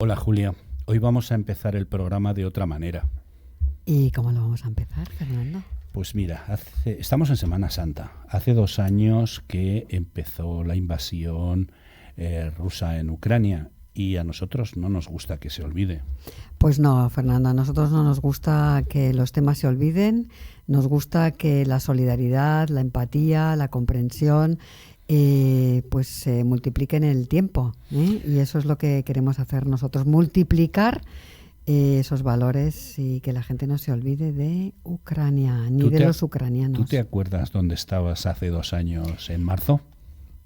Hola Julia, hoy vamos a empezar el programa de otra manera. ¿Y cómo lo vamos a empezar, Fernando? Pues mira, estamos en Semana Santa. Hace 2 años que empezó la invasión rusa en Ucrania y a nosotros no nos gusta que se olvide. Pues no, Fernando, a nosotros no nos gusta que los temas se olviden, nos gusta que la solidaridad, la empatía, la comprensión pues se multipliquen en el tiempo, ¿eh? Y eso es lo que queremos hacer nosotros, multiplicar esos valores y que la gente no se olvide de Ucrania, ni de los ucranianos. ¿Tú te acuerdas dónde estabas hace 2 años, en marzo?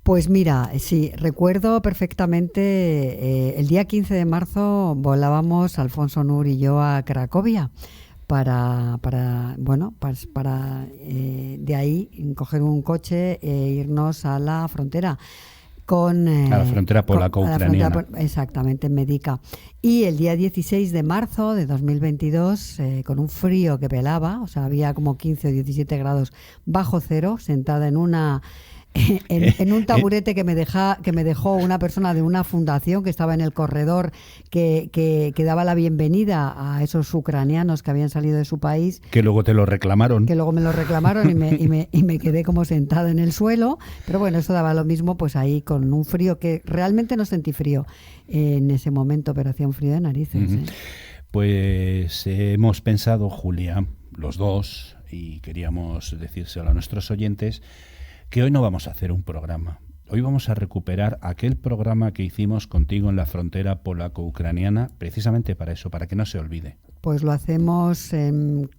Pues mira, sí, recuerdo perfectamente, el día 15 de marzo volábamos Alfonso Nur y yo a Cracovia para de ahí coger un coche e irnos a la frontera. A la frontera polaco-ucraniana. Exactamente, en Medica. Y el día 16 de marzo de 2022, con un frío que pelaba, o sea, había como 15 o 17 grados bajo cero, sentada en un taburete que me dejó una persona de una fundación que estaba en el corredor que daba la bienvenida a esos ucranianos que habían salido de su país. Que luego te lo reclamaron. Que luego me lo reclamaron y me quedé como sentada en el suelo. Pero bueno, eso daba lo mismo, pues ahí con un frío que realmente no sentí frío en ese momento, pero hacía un frío de narices. Uh-huh. Pues hemos pensado, Julia, los dos, y queríamos decírselo a nuestros oyentes, que hoy no vamos a hacer un programa. Hoy vamos a recuperar aquel programa que hicimos contigo en la frontera polaco-ucraniana, precisamente para eso, para que no se olvide. Pues lo hacemos en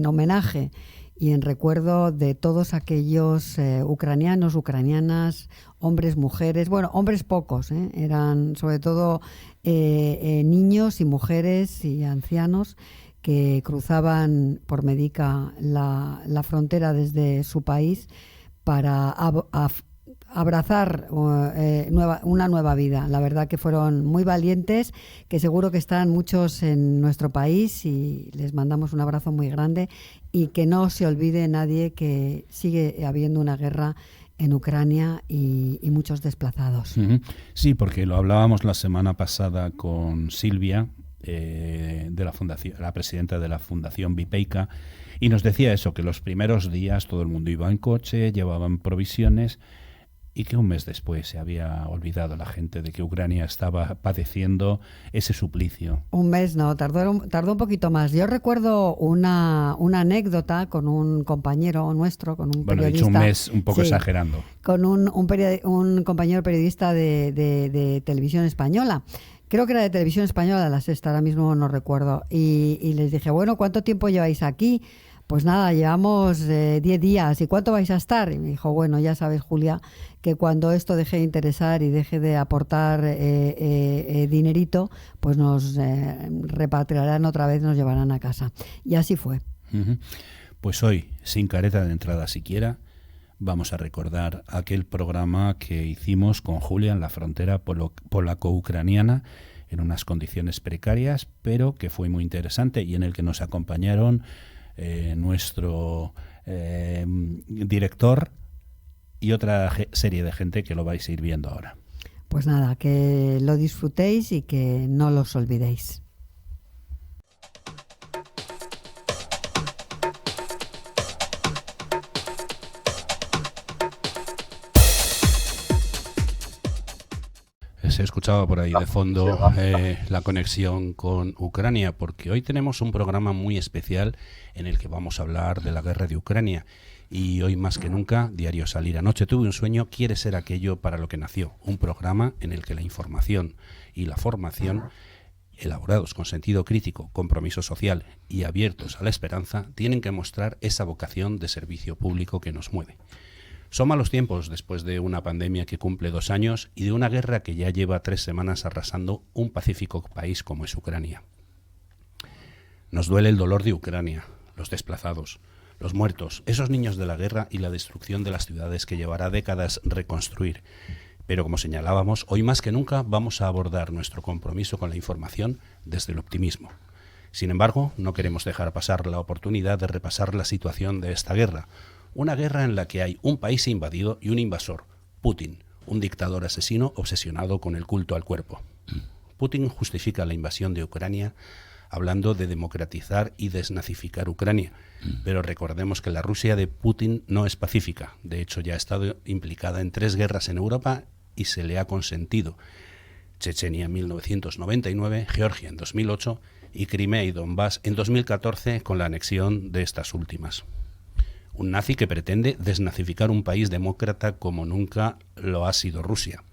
homenaje y en recuerdo de todos aquellos ucranianos, ucranianas, hombres, mujeres, bueno, hombres pocos, eran sobre todo niños y mujeres y ancianos que cruzaban por Medica la frontera desde su país para abrazar una nueva vida. La verdad que fueron muy valientes, que seguro que están muchos en nuestro país y les mandamos un abrazo muy grande y que no se olvide nadie que sigue habiendo una guerra en Ucrania y muchos desplazados. Uh-huh. Sí, porque lo hablábamos la semana pasada con Silvia, de la fundación, la presidenta de la Fundación Vipeica, y nos decía eso, que los primeros días todo el mundo iba en coche, llevaban provisiones, y que un mes después se había olvidado la gente de que Ucrania estaba padeciendo ese suplicio. Un mes no, tardó un poquito más. Yo recuerdo una anécdota con un compañero nuestro, con un periodista. Bueno, he dicho un mes un poco exagerando. Con un compañero periodista de Televisión Española. Creo que era de Televisión Española, La Sexta, ahora mismo no recuerdo. Y les dije, bueno, ¿cuánto tiempo lleváis aquí? Pues nada, llevamos 10 días. ¿Y cuánto vais a estar? Y me dijo, bueno, ya sabes, Julia, que cuando esto deje de interesar y deje de aportar dinerito, pues nos repatriarán otra vez, nos llevarán a casa. Y así fue. Uh-huh. Pues hoy, sin careta de entrada siquiera, vamos a recordar aquel programa que hicimos con Julia en la frontera polaco-ucraniana, en unas condiciones precarias, pero que fue muy interesante y en el que nos acompañaron nuestro director y otra serie de gente que lo vais a ir viendo ahora. Pues nada, que lo disfrutéis y que no los olvidéis. Se escuchaba por ahí de fondo la conexión con Ucrania, porque hoy tenemos un programa muy especial en el que vamos a hablar de la guerra de Ucrania. Y hoy más que nunca, Diario Salir Anoche tuve un sueño, quiere ser aquello para lo que nació. Un programa en el que la información y la formación, elaborados con sentido crítico, compromiso social y abiertos a la esperanza, tienen que mostrar esa vocación de servicio público que nos mueve. Son malos tiempos después de una pandemia que cumple 2 años y de una guerra que ya lleva 3 semanas arrasando un pacífico país como es Ucrania. Nos duele el dolor de Ucrania, los desplazados, los muertos, esos niños de la guerra y la destrucción de las ciudades que llevará décadas reconstruir. Pero como señalábamos, hoy más que nunca vamos a abordar nuestro compromiso con la información desde el optimismo. Sin embargo, no queremos dejar pasar la oportunidad de repasar la situación de esta guerra. Una guerra en la que hay un país invadido y un invasor, Putin, un dictador asesino obsesionado con el culto al cuerpo. Putin justifica la invasión de Ucrania hablando de democratizar y desnazificar Ucrania. Pero recordemos que la Rusia de Putin no es pacífica. De hecho, ya ha estado implicada en 3 guerras en Europa y se le ha consentido. Chechenia en 1999, Georgia en 2008 y Crimea y Donbass en 2014 con la anexión de estas últimas. Un nazi que pretende desnazificar un país demócrata como nunca lo ha sido Rusia.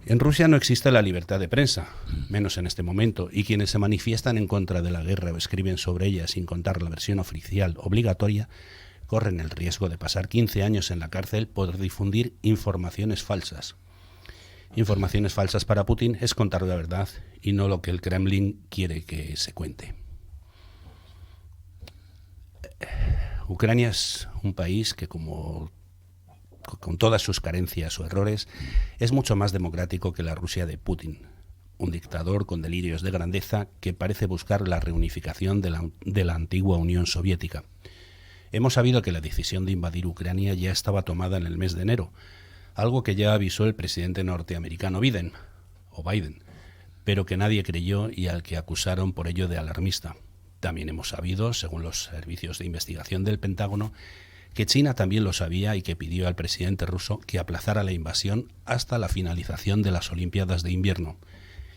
En Rusia no existe la libertad de prensa, menos en este momento, y quienes se manifiestan en contra de la guerra o escriben sobre ella sin contar la versión oficial obligatoria, corren el riesgo de pasar 15 años en la cárcel por difundir informaciones falsas. Informaciones falsas para Putin es contar la verdad y no lo que el Kremlin quiere que se cuente. Ucrania es un país que, con todas sus carencias o errores, es mucho más democrático que la Rusia de Putin, un dictador con delirios de grandeza que parece buscar la reunificación de la antigua Unión Soviética. Hemos sabido que la decisión de invadir Ucrania ya estaba tomada en el mes de enero, algo que ya avisó el presidente norteamericano Biden, pero que nadie creyó y al que acusaron por ello de alarmista. También hemos sabido, según los servicios de investigación del Pentágono, que China también lo sabía y que pidió al presidente ruso que aplazara la invasión hasta la finalización de las Olimpiadas de invierno.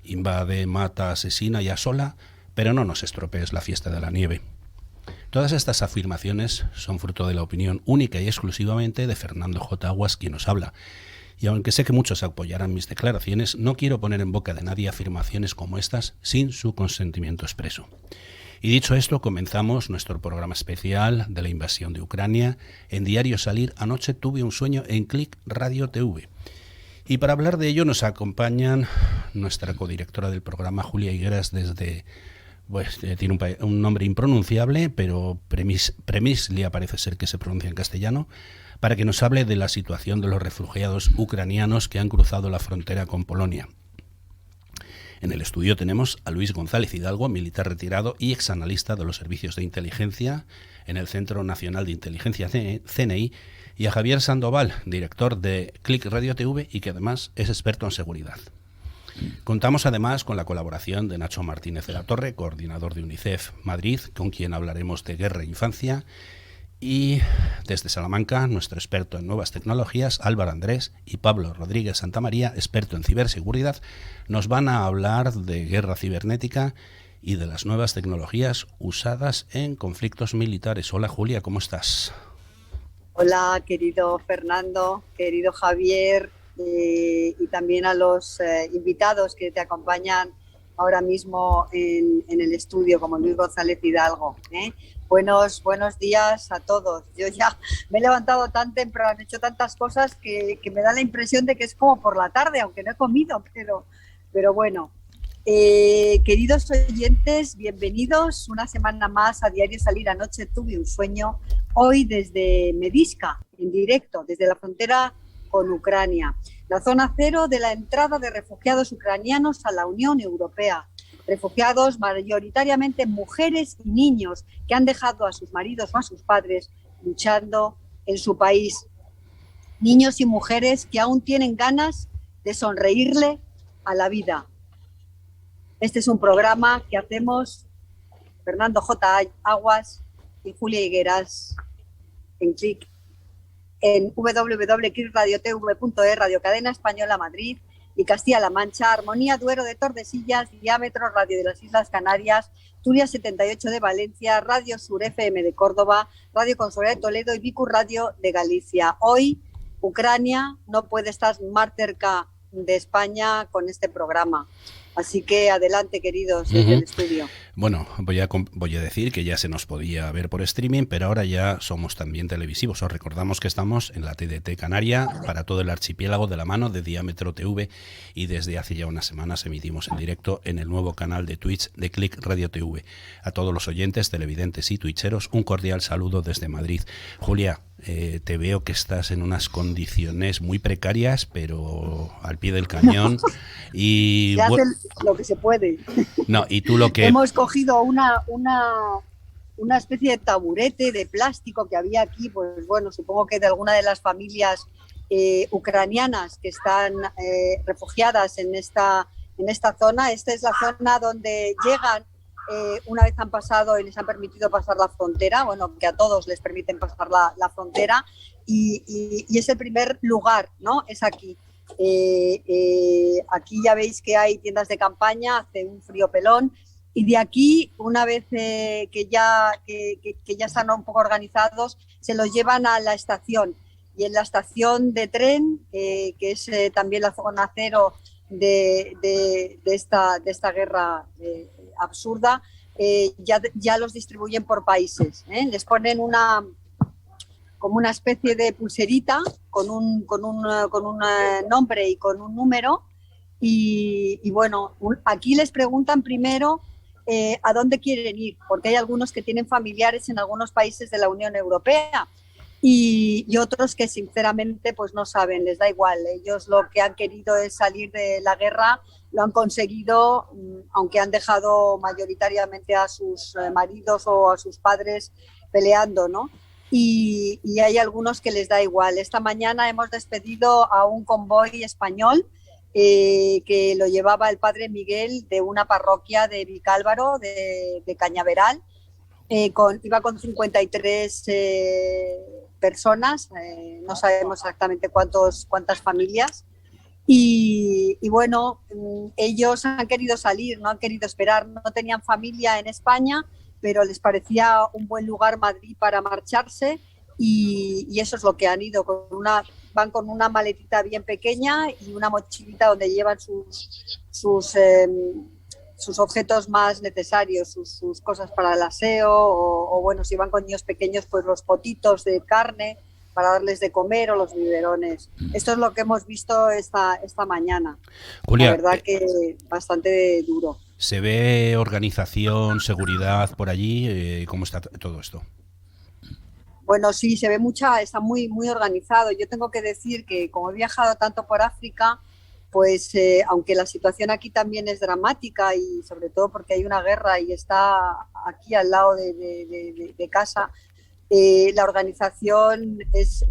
Invade, mata, asesina y asola, pero no nos estropees la fiesta de la nieve. Todas estas afirmaciones son fruto de la opinión única y exclusivamente de Fernando J. Aguas, quien nos habla. Y aunque sé que muchos apoyarán mis declaraciones, no quiero poner en boca de nadie afirmaciones como estas sin su consentimiento expreso. Y dicho esto, comenzamos nuestro programa especial de la invasión de Ucrania. En Diario Salir, anoche tuve un sueño en Click Radio TV. Y para hablar de ello nos acompañan nuestra codirectora del programa, Julia Higueras, desde... Pues tiene un nombre impronunciable, pero Premislia parece ser que se pronuncia en castellano, para que nos hable de la situación de los refugiados ucranianos que han cruzado la frontera con Polonia. En el estudio tenemos a Luis González Hidalgo, militar retirado y exanalista de los servicios de inteligencia en el Centro Nacional de Inteligencia CNI, y a Javier Sandoval, director de Click Radio TV y que además es experto en seguridad. Contamos además con la colaboración de Nacho Martínez de la Torre, coordinador de UNICEF Madrid, con quien hablaremos de guerra e infancia, y desde Salamanca, nuestro experto en nuevas tecnologías, Álvaro Andrés, y Pablo Rodríguez Santamaría, experto en ciberseguridad, nos van a hablar de guerra cibernética y de las nuevas tecnologías usadas en conflictos militares. Hola Julia, ¿cómo estás? Hola querido Fernando, querido Javier, y también a los invitados que te acompañan ahora mismo en el estudio, como Luis González Hidalgo. Buenos días a todos. Yo ya me he levantado tan temprano, he hecho tantas cosas que me da la impresión de que es como por la tarde, aunque no he comido, pero bueno. Queridos oyentes, bienvenidos una semana más a Diario Salir. Anoche tuve un sueño, hoy desde Mediska, en directo, desde la frontera con Ucrania, la zona cero de la entrada de refugiados ucranianos a la Unión Europea. Refugiados mayoritariamente mujeres y niños que han dejado a sus maridos o a sus padres luchando en su país. Niños y mujeres que aún tienen ganas de sonreírle a la vida. Este es un programa que hacemos Fernando J. Aguas y Julia Higueras en Click, en www.clickradiotv.es, Radio Cadena Española Madrid y Castilla-La Mancha, Armonía Duero de Tordesillas, Diámetro Radio de las Islas Canarias, Turia 78 de Valencia, Radio Sur FM de Córdoba, Radio Consola de Toledo y Vicus Radio de Galicia. Hoy Ucrania no puede estar más cerca de España con este programa. Así que adelante, queridos, desde el estudio. Bueno, voy a decir que ya se nos podía ver por streaming, pero ahora ya somos también televisivos. Os recordamos que estamos en la TDT Canaria para todo el archipiélago de la mano de Diámetro TV y desde hace ya unas semanas emitimos en directo en el nuevo canal de Twitch de Click Radio TV. A todos los oyentes, televidentes y twitcheros, un cordial saludo desde Madrid. Julia, te veo que estás en unas condiciones muy precarias, pero al pie del cañón. Y se hace lo que se puede. No, y tú lo que... Hemos cogido una especie de taburete de plástico que había aquí, pues bueno, supongo que de alguna de las familias ucranianas que están refugiadas en esta en esta zona. Esta es la zona donde llegan una vez han pasado y les han permitido pasar la frontera, bueno, que a todos les permiten pasar la frontera, y es el primer lugar, ¿no? Es aquí. Aquí ya veis que hay tiendas de campaña, hace un frío pelón, y de aquí, una vez que ya están un poco organizados, se los llevan a la estación. Y en la estación de tren, que es también la zona cero de esta guerra absurda, ya los distribuyen por países. Les ponen como una especie de pulserita con un nombre y con un número, y bueno, aquí les preguntan primero a dónde quieren ir, porque hay algunos que tienen familiares en algunos países de la Unión Europea y otros que sinceramente pues no saben, les da igual. Ellos lo que han querido es salir de la guerra, lo han conseguido, aunque han dejado mayoritariamente a sus maridos o a sus padres peleando, ¿no? Y hay algunos que les da igual. Esta mañana hemos despedido a un convoy español que lo llevaba el padre Miguel de una parroquia de Vicálvaro, de Cañaveral. Iba con 53 personas, no sabemos exactamente cuántas familias. Y bueno, ellos han querido salir, no han querido esperar, no tenían familia en España, pero les parecía un buen lugar Madrid para marcharse, y eso es lo que han ido. Van con una maletita bien pequeña y una mochilita donde llevan sus objetos más necesarios, sus cosas para el aseo, o bueno, si van con niños pequeños, pues los potitos de carne para darles de comer, o los biberones. Esto es lo que hemos visto esta mañana. Julia, la verdad que bastante duro. ¿Se ve organización, seguridad por allí? ¿Cómo está todo esto? Bueno, sí, se ve está muy, muy organizado. Yo tengo que decir que como he viajado tanto por África, pues aunque la situación aquí también es dramática, y sobre todo porque hay una guerra y está aquí al lado de casa, la organización es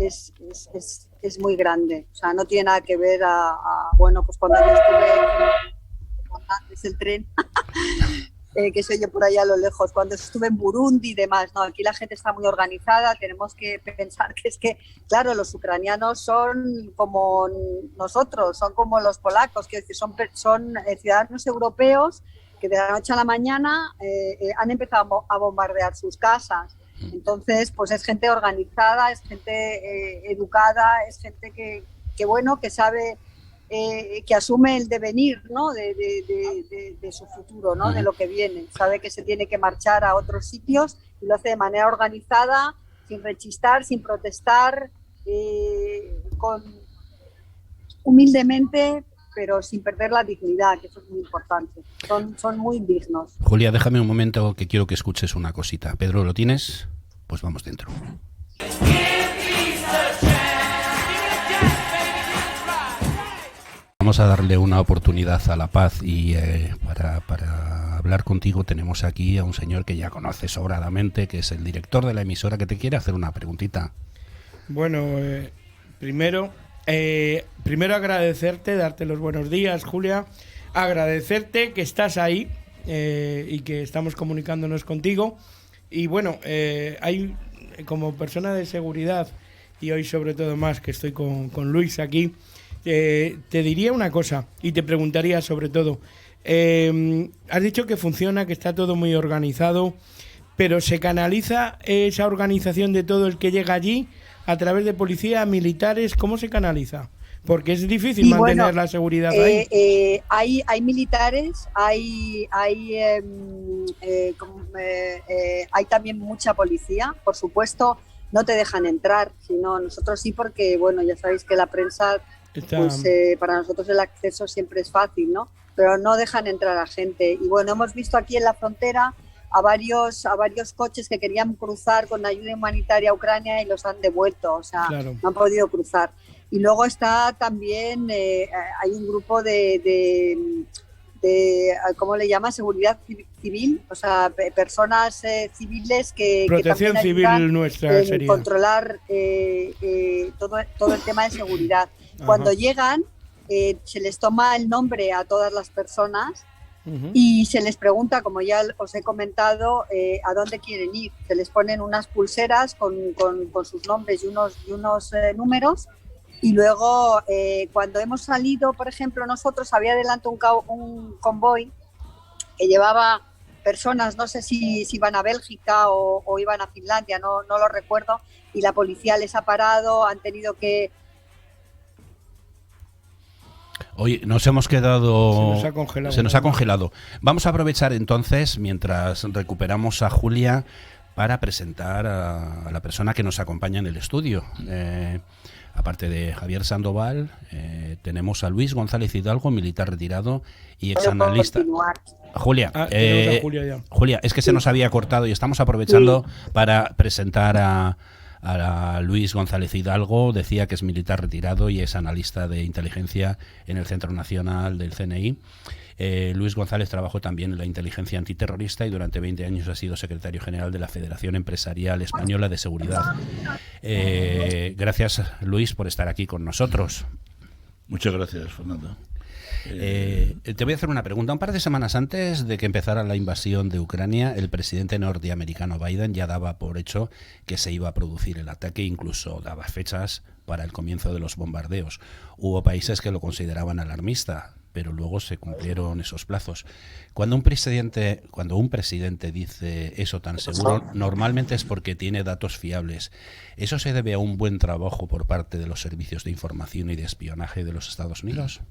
muy grande. O sea, no tiene nada que ver bueno, pues cuando yo estuve es el tren que se oye por allá a lo lejos, cuando estuve en Burundi y demás, no, aquí la gente está muy organizada. Tenemos que pensar que es que, claro, los ucranianos son como nosotros, son como los polacos, que son ciudadanos europeos que de la noche a la mañana han empezado a bombardear sus casas. Entonces, pues es gente organizada, es gente educada, es gente que bueno, que sabe, que asume el devenir, ¿no? de su futuro, ¿no? De lo que viene. Sabe que se tiene que marchar a otros sitios y lo hace de manera organizada, sin rechistar, sin protestar, humildemente, pero sin perder la dignidad, que eso es muy importante. Son muy dignos. Julia, déjame un momento que quiero que escuches una cosita. Pedro, ¿lo tienes? Pues vamos dentro. Vamos a darle una oportunidad a la paz, y para hablar contigo tenemos aquí a un señor que ya conoces sobradamente, que es el director de la emisora, que te quiere hacer una preguntita. Bueno, primero agradecerte, darte los buenos días, Julia, agradecerte que estás ahí y que estamos comunicándonos contigo. Y bueno, hay como persona de seguridad, y hoy sobre todo más que estoy con Luis aquí, te diría una cosa y te preguntaría sobre todo, has dicho que funciona, que está todo muy organizado, pero ¿se canaliza esa organización de todo el que llega allí a través de policía, militares? ¿Cómo se canaliza? Porque es difícil mantener la seguridad ahí. Hay militares, hay también mucha policía, por supuesto. No te dejan entrar, sino nosotros sí, porque bueno, ya sabéis que la prensa, pues para nosotros el acceso siempre es fácil, ¿no? Pero no dejan entrar a gente. Y bueno, hemos visto aquí en la frontera a varios coches que querían cruzar con ayuda humanitaria a Ucrania y los han devuelto, o sea, claro, no han podido cruzar. Y luego está también, hay un grupo de ¿cómo le llama? Seguridad civil, o sea, personas civiles que protección que civil nuestra sería controlar todo el tema de seguridad. Ajá. Cuando llegan, se les toma el nombre a todas las personas Ujú. y se les pregunta, como ya os he comentado, a dónde quieren ir. Se les ponen unas pulseras con sus nombres y unos números. Y luego, cuando hemos salido, por ejemplo, nosotros, había adelante un convoy que llevaba personas, no sé si iban a Bélgica o iban a Finlandia, no lo recuerdo, y la policía les ha parado, han tenido que... Oye, nos hemos quedado... Se nos ha congelado. Se nos ha congelado. Vamos a aprovechar entonces, mientras recuperamos a Julia, para presentar a la persona que nos acompaña en el estudio. Aparte de Javier Sandoval, tenemos a Luis González Hidalgo, militar retirado y exanalista. Julia, tenemos a Julia ya. Julia, es que se nos había cortado y estamos aprovechando para presentar a Luis González Hidalgo. Decía que es militar retirado y es analista de inteligencia en el Centro Nacional del CNI. Luis González trabajó también en la inteligencia antiterrorista y durante 20 años ha sido secretario general de la Federación Empresarial Española de Seguridad. Gracias, Luis, por estar aquí con nosotros. Muchas gracias, Fernando. Te voy a hacer una pregunta. Un par de semanas antes de que empezara la invasión de Ucrania, el presidente norteamericano Biden ya daba por hecho que se iba a producir el ataque, incluso daba fechas para el comienzo de los bombardeos. Hubo países que lo consideraban alarmista, pero luego se cumplieron esos plazos. Cuando un presidente dice eso tan seguro, normalmente es porque tiene datos fiables. ¿Eso se debe a un buen trabajo por parte de los servicios de información y de espionaje de los Estados Unidos?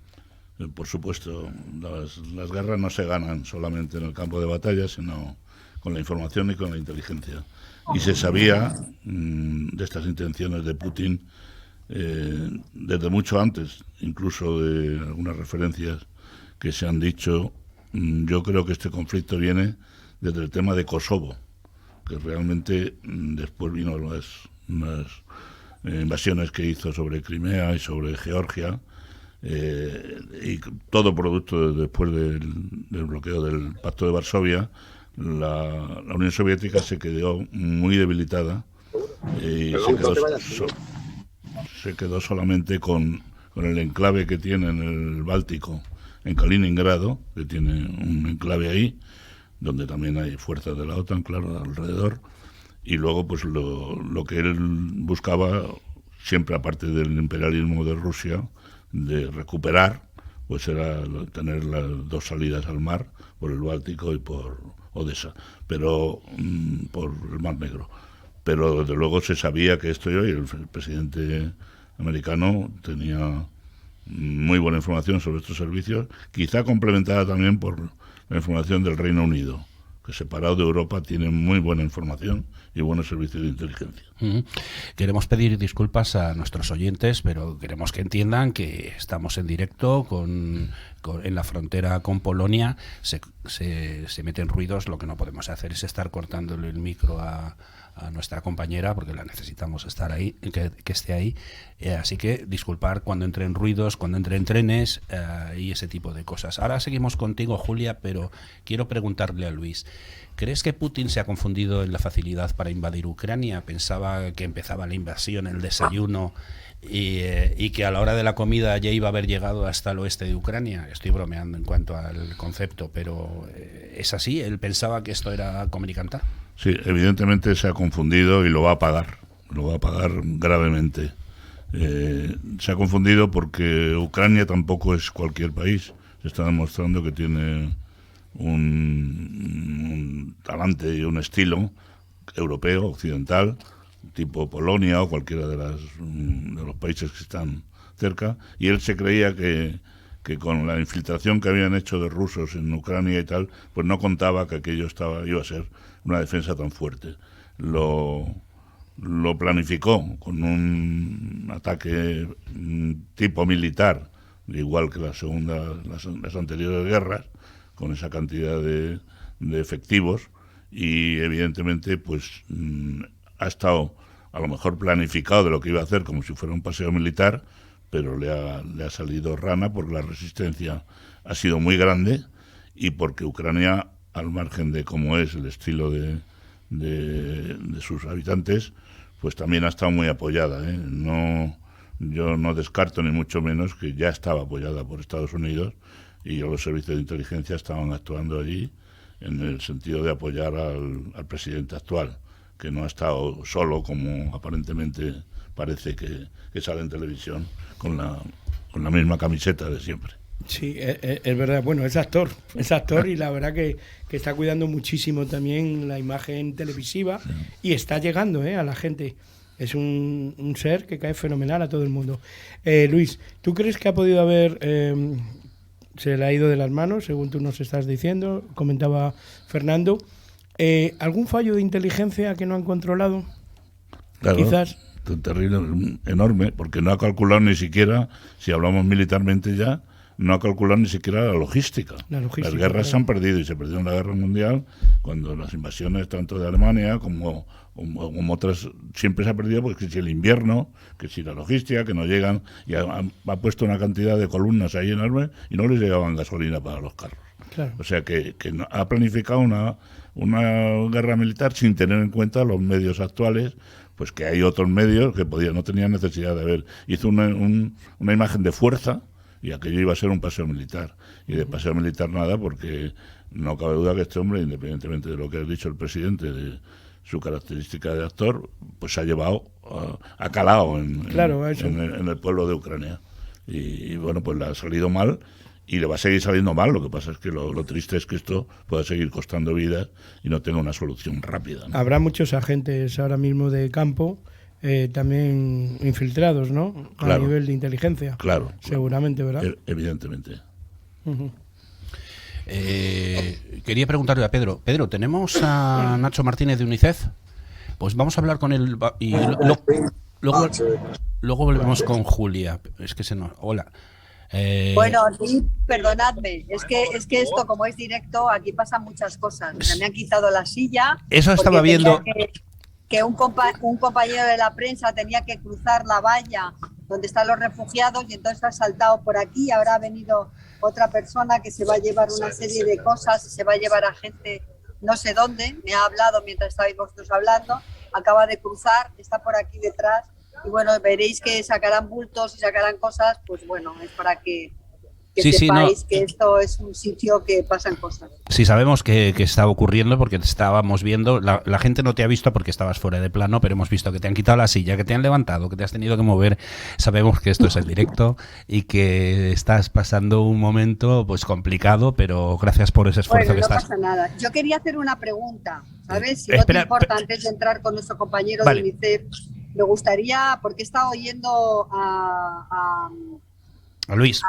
Por supuesto, las guerras no se ganan solamente en el campo de batalla, sino con la información y con la inteligencia. Y se sabía de estas intenciones de Putin desde mucho antes, incluso de algunas referencias que se han dicho. Yo creo que este conflicto viene desde el tema de Kosovo, que realmente después vino las invasiones que hizo sobre Crimea y sobre Georgia, y todo producto después del bloqueo del Pacto de Varsovia. La Unión Soviética se quedó muy debilitada y se quedó solamente con el enclave que tiene en el Báltico, en Kaliningrado, que tiene un enclave ahí, donde también hay fuerzas de la OTAN, claro, alrededor. Y luego, pues lo que él buscaba, siempre aparte del imperialismo de Rusia, de recuperar, pues era tener las dos salidas al mar, por el Báltico y por Odessa, pero por el Mar Negro. Pero desde luego se sabía que esto iba, y el presidente americano tenía muy buena información sobre estos servicios, quizá complementada también por la información del Reino Unido, que separado de Europa tiene muy buena información y buenos servicios de inteligencia. Queremos pedir disculpas a nuestros oyentes, pero queremos que entiendan que estamos en directo en la frontera con Polonia. Se meten ruidos, lo que no podemos hacer es estar cortándole el micro a nuestra compañera, porque la necesitamos estar ahí, que esté ahí. Así que disculpar cuando entren ruidos, cuando entren trenes y ese tipo de cosas. Ahora seguimos contigo, Julia, pero quiero preguntarle a Luis. ¿Crees que Putin se ha confundido en la facilidad para invadir Ucrania? Pensaba que empezaba la invasión, el desayuno, y que a la hora de la comida ya iba a haber llegado hasta el oeste de Ucrania. Estoy bromeando en cuanto al concepto, pero ¿es así? ¿Él pensaba que esto era comer y cantar? Sí, evidentemente se ha confundido y lo va a pagar gravemente. Se ha confundido porque Ucrania tampoco es cualquier país. Se está demostrando que tiene un talante y un estilo europeo, occidental, tipo Polonia o cualquiera de los países que están cerca, y él se creía que con la infiltración que habían hecho de rusos en Ucrania y tal, pues no contaba que aquello iba a ser una defensa tan fuerte. Lo planificó con un ataque tipo militar, igual que las anteriores guerras, con esa cantidad de efectivos, y evidentemente pues ha estado a lo mejor planificado de lo que iba a hacer como si fuera un paseo militar, pero le ha salido rana porque la resistencia ha sido muy grande y porque Ucrania, al margen de cómo es el estilo de sus habitantes, pues también ha estado muy apoyada, ¿eh? No yo no descarto ni mucho menos que ya estaba apoyada por Estados Unidos y los servicios de inteligencia estaban actuando allí en el sentido de apoyar al presidente actual, que no ha estado solo como aparentemente parece que sale en televisión con la misma camiseta de siempre. Sí, es verdad. Bueno, es actor y la verdad que está cuidando muchísimo también la imagen televisiva y está llegando a la gente. Es un ser que cae fenomenal a todo el mundo. Luis, ¿tú crees que ha podido haber... se le ha ido de las manos, según tú nos estás diciendo, comentaba Fernando, ¿algún fallo de inteligencia que no han controlado? Claro, quizás. Terrible, enorme, porque no ha calculado ni siquiera, si hablamos militarmente ya, no ha calculado ni siquiera la logística. Las guerras se han perdido y se perdió en la Guerra Mundial cuando las invasiones tanto de Alemania como otras siempre se ha perdido, porque si el invierno, que si la logística, que no llegan, y ha puesto una cantidad de columnas ahí enorme y no les llegaban gasolina para los carros. Claro. O sea que ha planificado una guerra militar sin tener en cuenta los medios actuales, pues que hay otros medios que no tenían necesidad de haber. Hizo una imagen de fuerza y aquello iba a ser un paseo militar. Y de paseo militar nada, porque no cabe duda que este hombre, independientemente de lo que ha dicho el presidente, de su característica de actor, pues ha llevado, ha calado en el pueblo de Ucrania. Y bueno, pues le ha salido mal y le va a seguir saliendo mal. Lo que pasa es que lo triste es que esto pueda seguir costando vidas y no tenga una solución rápida, ¿no? Habrá muchos agentes ahora mismo de campo también infiltrados, ¿no? A nivel de inteligencia. Claro. Seguramente, ¿verdad? Evidentemente. Uh-huh. Quería preguntarle a Pedro. Pedro, ¿tenemos a Nacho Martínez de UNICEF? Pues vamos a hablar con él y luego volvemos con Julia. Es que se nos... Hola. Bueno, sí, perdonadme, es que esto, como es directo, aquí pasan muchas cosas. Me han quitado la silla. Eso estaba viendo. Que un compañero de la prensa tenía que cruzar la valla donde están los refugiados y entonces ha saltado por aquí. Ahora ha venido otra persona que se va a llevar una serie de cosas y se va a llevar a gente no sé dónde. Me ha hablado mientras estabais vosotros hablando. Acaba de cruzar, está por aquí detrás. Y bueno, veréis que sacarán bultos y sacarán cosas, pues bueno, es para que sepáis que esto es un sitio que pasan cosas. Sí, sabemos que está ocurriendo porque te estábamos viendo, la gente no te ha visto porque estabas fuera de plano, pero hemos visto que te han quitado la silla, que te han levantado, que te has tenido que mover. Sabemos que esto es el directo y que estás pasando un momento pues complicado, pero gracias por ese esfuerzo que estás. No pasa nada. Yo quería hacer una pregunta, ¿sabes? Si no te importa, antes de entrar con nuestro compañero de UNICEF, me gustaría, porque he estado oyendo a Luis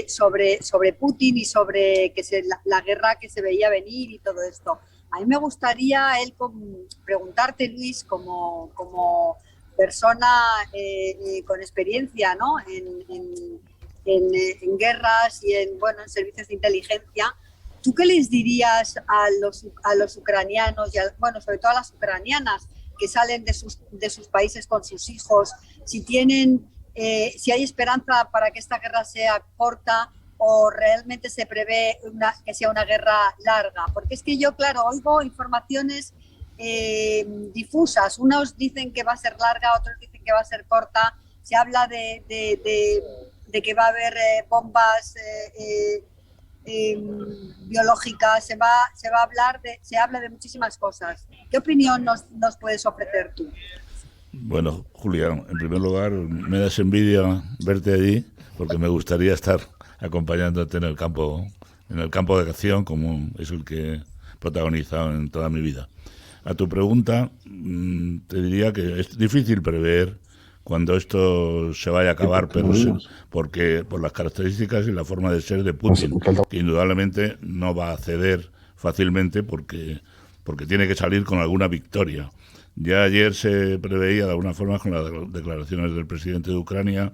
sobre Putin y sobre la guerra que se veía venir y todo esto. A mí me gustaría preguntarte, Luis, como persona con experiencia, ¿no? en guerras y en servicios de inteligencia. ¿Tú qué les dirías a los ucranianos y sobre todo a las ucranianas que salen de sus países con sus hijos, si hay esperanza para que esta guerra sea corta o realmente se prevé que sea una guerra larga? Porque es que yo, claro, oigo informaciones difusas. Unos dicen que va a ser larga, otros dicen que va a ser corta. Se habla de que va a haber bombas biológicas, se habla de muchísimas cosas. ¿Qué opinión nos puedes ofrecer tú? Bueno, Julia, en primer lugar, me das envidia verte allí, porque me gustaría estar acompañándote en el campo de acción, como es el que he protagonizado en toda mi vida. A tu pregunta, te diría que es difícil prever cuando esto se vaya a acabar, pero porque por las características y la forma de ser de Putin, que indudablemente no va a ceder fácilmente porque tiene que salir con alguna victoria. Ya ayer se preveía de alguna forma con las declaraciones del presidente de Ucrania,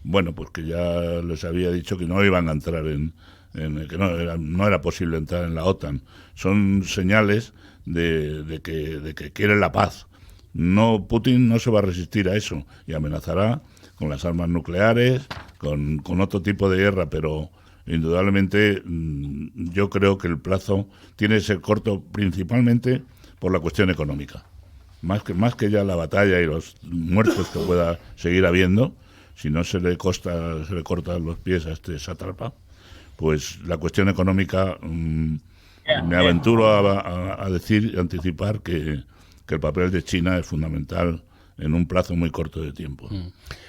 bueno, pues que ya les había dicho que no iban a entrar que no era posible entrar en la OTAN. Son señales de que quieren la paz. Putin no se va a resistir a eso y amenazará con las armas nucleares, con otro tipo de guerra, pero indudablemente yo creo que el plazo tiene que ser corto principalmente por la cuestión económica. más que ya la batalla y los muertos que pueda seguir habiendo, si no se le cortan los pies a este sátrapa, pues la cuestión económica, me aventuro a decir y anticipar que el papel de China es fundamental en un plazo muy corto de tiempo.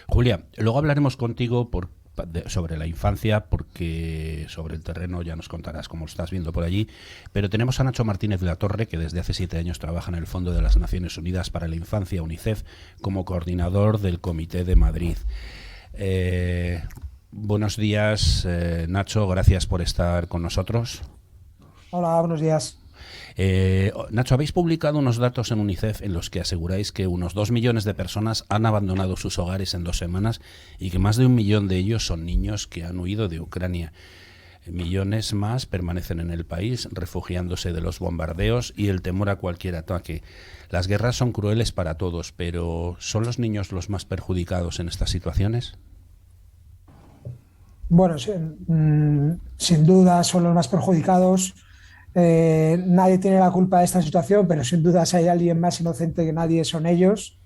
Julia, luego hablaremos contigo sobre la infancia, porque sobre el terreno ya nos contarás cómo lo estás viendo por allí, pero tenemos a Nacho Martínez de la Torre, que desde hace 7 años trabaja en el Fondo de las Naciones Unidas para la Infancia, UNICEF, como coordinador del Comité de Madrid. Buenos días, Nacho, gracias por estar con nosotros. Hola, buenos días. Nacho, habéis publicado unos datos en UNICEF en los que aseguráis que unos 2 millones de personas han abandonado sus hogares en 2 semanas y que más de 1 millón de ellos son niños que han huido de Ucrania. Millones más permanecen en el país, refugiándose de los bombardeos y el temor a cualquier ataque. Las guerras son crueles para todos, pero ¿son los niños los más perjudicados en estas situaciones? Bueno, sin duda son los más perjudicados. Nadie tiene la culpa de esta situación, pero sin duda si hay alguien más inocente que nadie son ellos.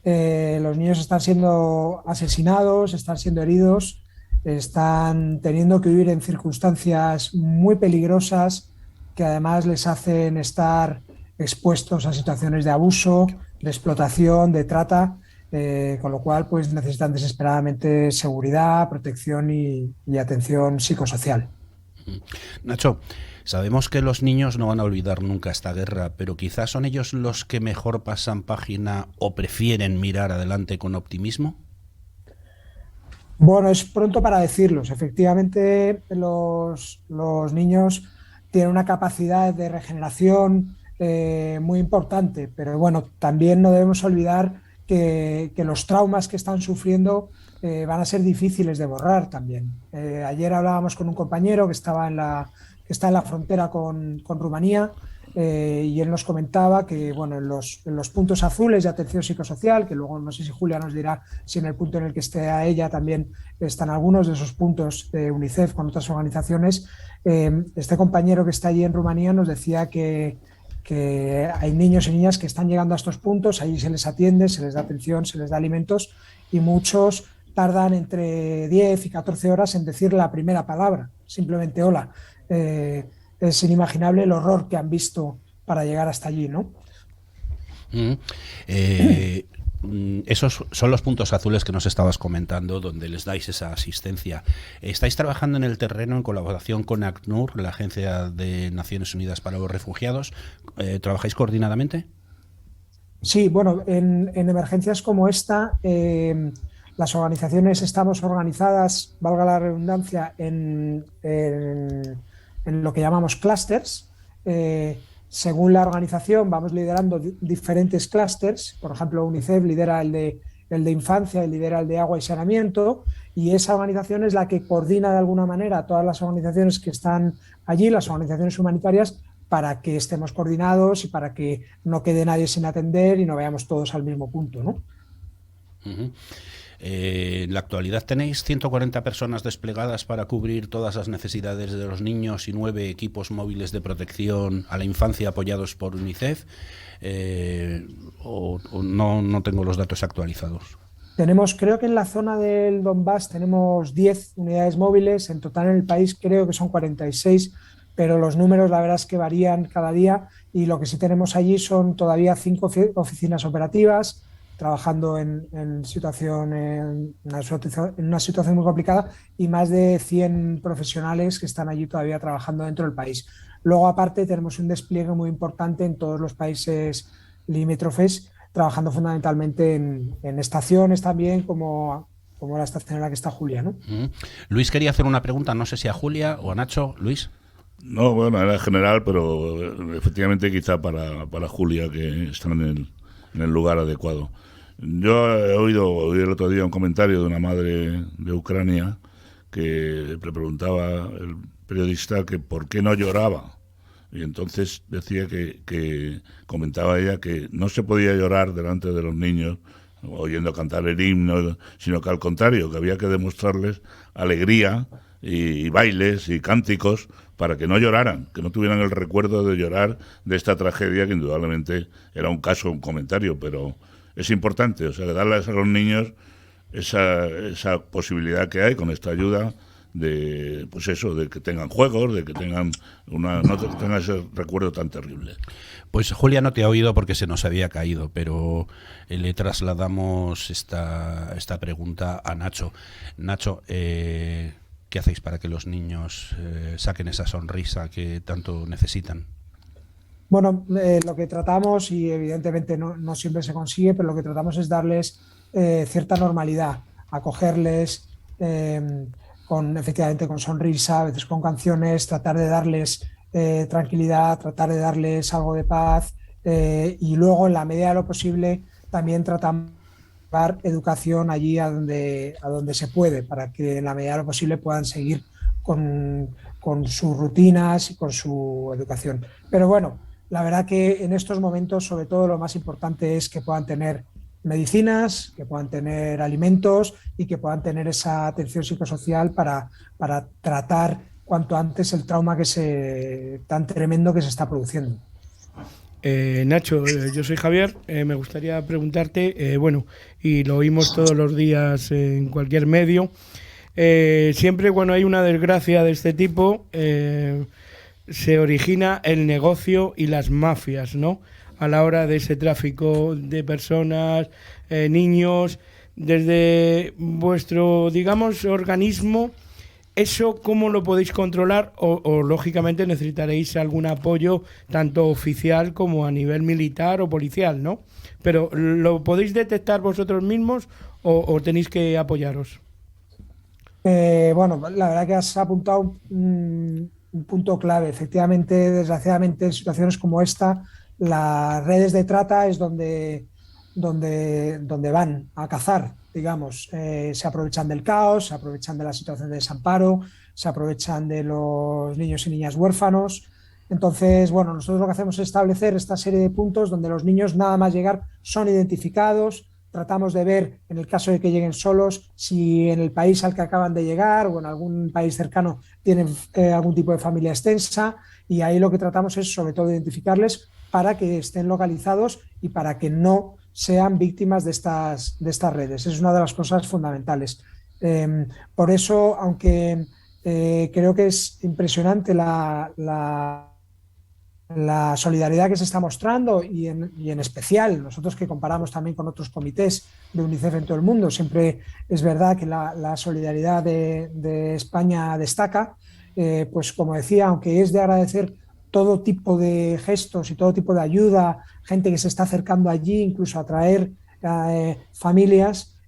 Los niños están siendo asesinados, están siendo heridos, están teniendo que vivir en circunstancias muy peligrosas que además les hacen estar expuestos a situaciones de abuso, de explotación, de trata, con lo cual pues necesitan desesperadamente seguridad, protección y atención psicosocial. Nacho, sabemos que los niños no van a olvidar nunca esta guerra, pero quizás son ellos los que mejor pasan página o prefieren mirar adelante con optimismo. Bueno, es pronto para decirlos. Efectivamente, los niños tienen una capacidad de regeneración muy importante, pero bueno, también no debemos olvidar que los traumas que están sufriendo van a ser difíciles de borrar también. Ayer hablábamos con un compañero que está en la frontera con Rumanía, y él nos comentaba que bueno, en los puntos azules de atención psicosocial, que luego no sé si Julia nos dirá si en el punto en el que esté a ella también están algunos de esos puntos de UNICEF con otras organizaciones, este compañero que está allí en Rumanía nos decía que hay niños y niñas que están llegando a estos puntos, allí se les atiende, se les da atención, se les da alimentos y muchos tardan entre 10 y 14 horas en decir la primera palabra, simplemente hola. Es inimaginable el horror que han visto para llegar hasta allí, ¿no? Esos son los puntos azules que nos estabas comentando, donde les dais esa asistencia. ¿Estáis trabajando en el terreno en colaboración con ACNUR, la Agencia de Naciones Unidas para los Refugiados? ¿Trabajáis coordinadamente? Sí, bueno, en emergencias como esta, las organizaciones estamos organizadas, valga la redundancia, en lo que llamamos clústeres. Según la organización vamos liderando diferentes clústeres. Por ejemplo, UNICEF lidera el de infancia y lidera el de agua y saneamiento, y esa organización es la que coordina de alguna manera a todas las organizaciones que están allí, las organizaciones humanitarias, para que estemos coordinados y para que no quede nadie sin atender y no vayamos todos al mismo punto, ¿no? En la actualidad tenéis 140 personas desplegadas para cubrir todas las necesidades de los niños y 9 equipos móviles de protección a la infancia apoyados por UNICEF, o no tengo los datos actualizados. Tenemos, creo que en la zona del Donbass tenemos 10 unidades móviles, en total en el país creo que son 46, pero los números la verdad es que varían cada día, y lo que sí tenemos allí son todavía 5 oficinas operativas, trabajando en una situación muy complicada, y más de 100 profesionales que están allí todavía trabajando dentro del país. Luego, aparte, tenemos un despliegue muy importante en todos los países limítrofes, trabajando fundamentalmente en estaciones también, como la estación en la que está Julia, ¿no? Luis quería hacer una pregunta, no sé si a Julia o a Nacho. Luis. No, bueno, era general, pero efectivamente quizá para Julia, que está en el lugar adecuado. Yo oí el otro día un comentario de una madre de Ucrania que le preguntaba el periodista que por qué no lloraba, y entonces decía que comentaba ella que no se podía llorar delante de los niños oyendo cantar el himno, sino que al contrario, que había que demostrarles alegría y bailes y cánticos para que no lloraran, que no tuvieran el recuerdo de llorar de esta tragedia, que indudablemente era un caso, un comentario, pero es importante, o sea, darles a los niños esa posibilidad que hay con esta ayuda de, pues eso, de que tengan juegos, de que tengan no tengan ese recuerdo tan terrible. Pues Julia no te ha oído porque se nos había caído, pero le trasladamos esta pregunta a Nacho. Nacho, ¿qué hacéis para que los niños saquen esa sonrisa que tanto necesitan? Bueno, lo que tratamos, y evidentemente no siempre se consigue, pero lo que tratamos es darles cierta normalidad, acogerles efectivamente con sonrisa, a veces con canciones, tratar de darles tranquilidad, tratar de darles algo de paz, y luego en la medida de lo posible también tratamos de dar educación allí a donde se puede, para que en la medida de lo posible puedan seguir con sus rutinas y con su educación. Pero bueno, la verdad que en estos momentos sobre todo lo más importante es que puedan tener medicinas, que puedan tener alimentos y que puedan tener esa atención psicosocial para tratar cuanto antes el trauma tan tremendo que se está produciendo. Nacho, yo soy Javier, me gustaría preguntarte, bueno, y lo oímos todos los días en cualquier medio, siempre cuando hay una desgracia de este tipo, se origina el negocio y las mafias, ¿no? A la hora de ese tráfico de personas, niños, desde vuestro, digamos, organismo, ¿eso cómo lo podéis controlar? O lógicamente necesitaréis algún apoyo tanto oficial como a nivel militar o policial, ¿no? Pero ¿lo podéis detectar vosotros mismos o tenéis que apoyaros? Bueno, la verdad que has apuntado un punto clave. Efectivamente, desgraciadamente, en situaciones como esta, las redes de trata es donde van a cazar, digamos. Se aprovechan del caos, se aprovechan de la situación de desamparo, se aprovechan de los niños y niñas huérfanos. Entonces, bueno, nosotros lo que hacemos es establecer esta serie de puntos donde los niños nada más llegar son identificados. Tratamos de ver, en el caso de que lleguen solos, si en el país al que acaban de llegar o en algún país cercano tienen algún tipo de familia extensa, y ahí lo que tratamos es sobre todo identificarles para que estén localizados y para que no sean víctimas de estas redes. Es una de las cosas fundamentales. Por eso, aunque creo que es impresionante la solidaridad que se está mostrando y en especial nosotros que comparamos también con otros comités de UNICEF en todo el mundo, siempre es verdad que la solidaridad de España destaca, pues como decía, aunque es de agradecer todo tipo de gestos y todo tipo de ayuda, gente que se está acercando allí, incluso a traer familias,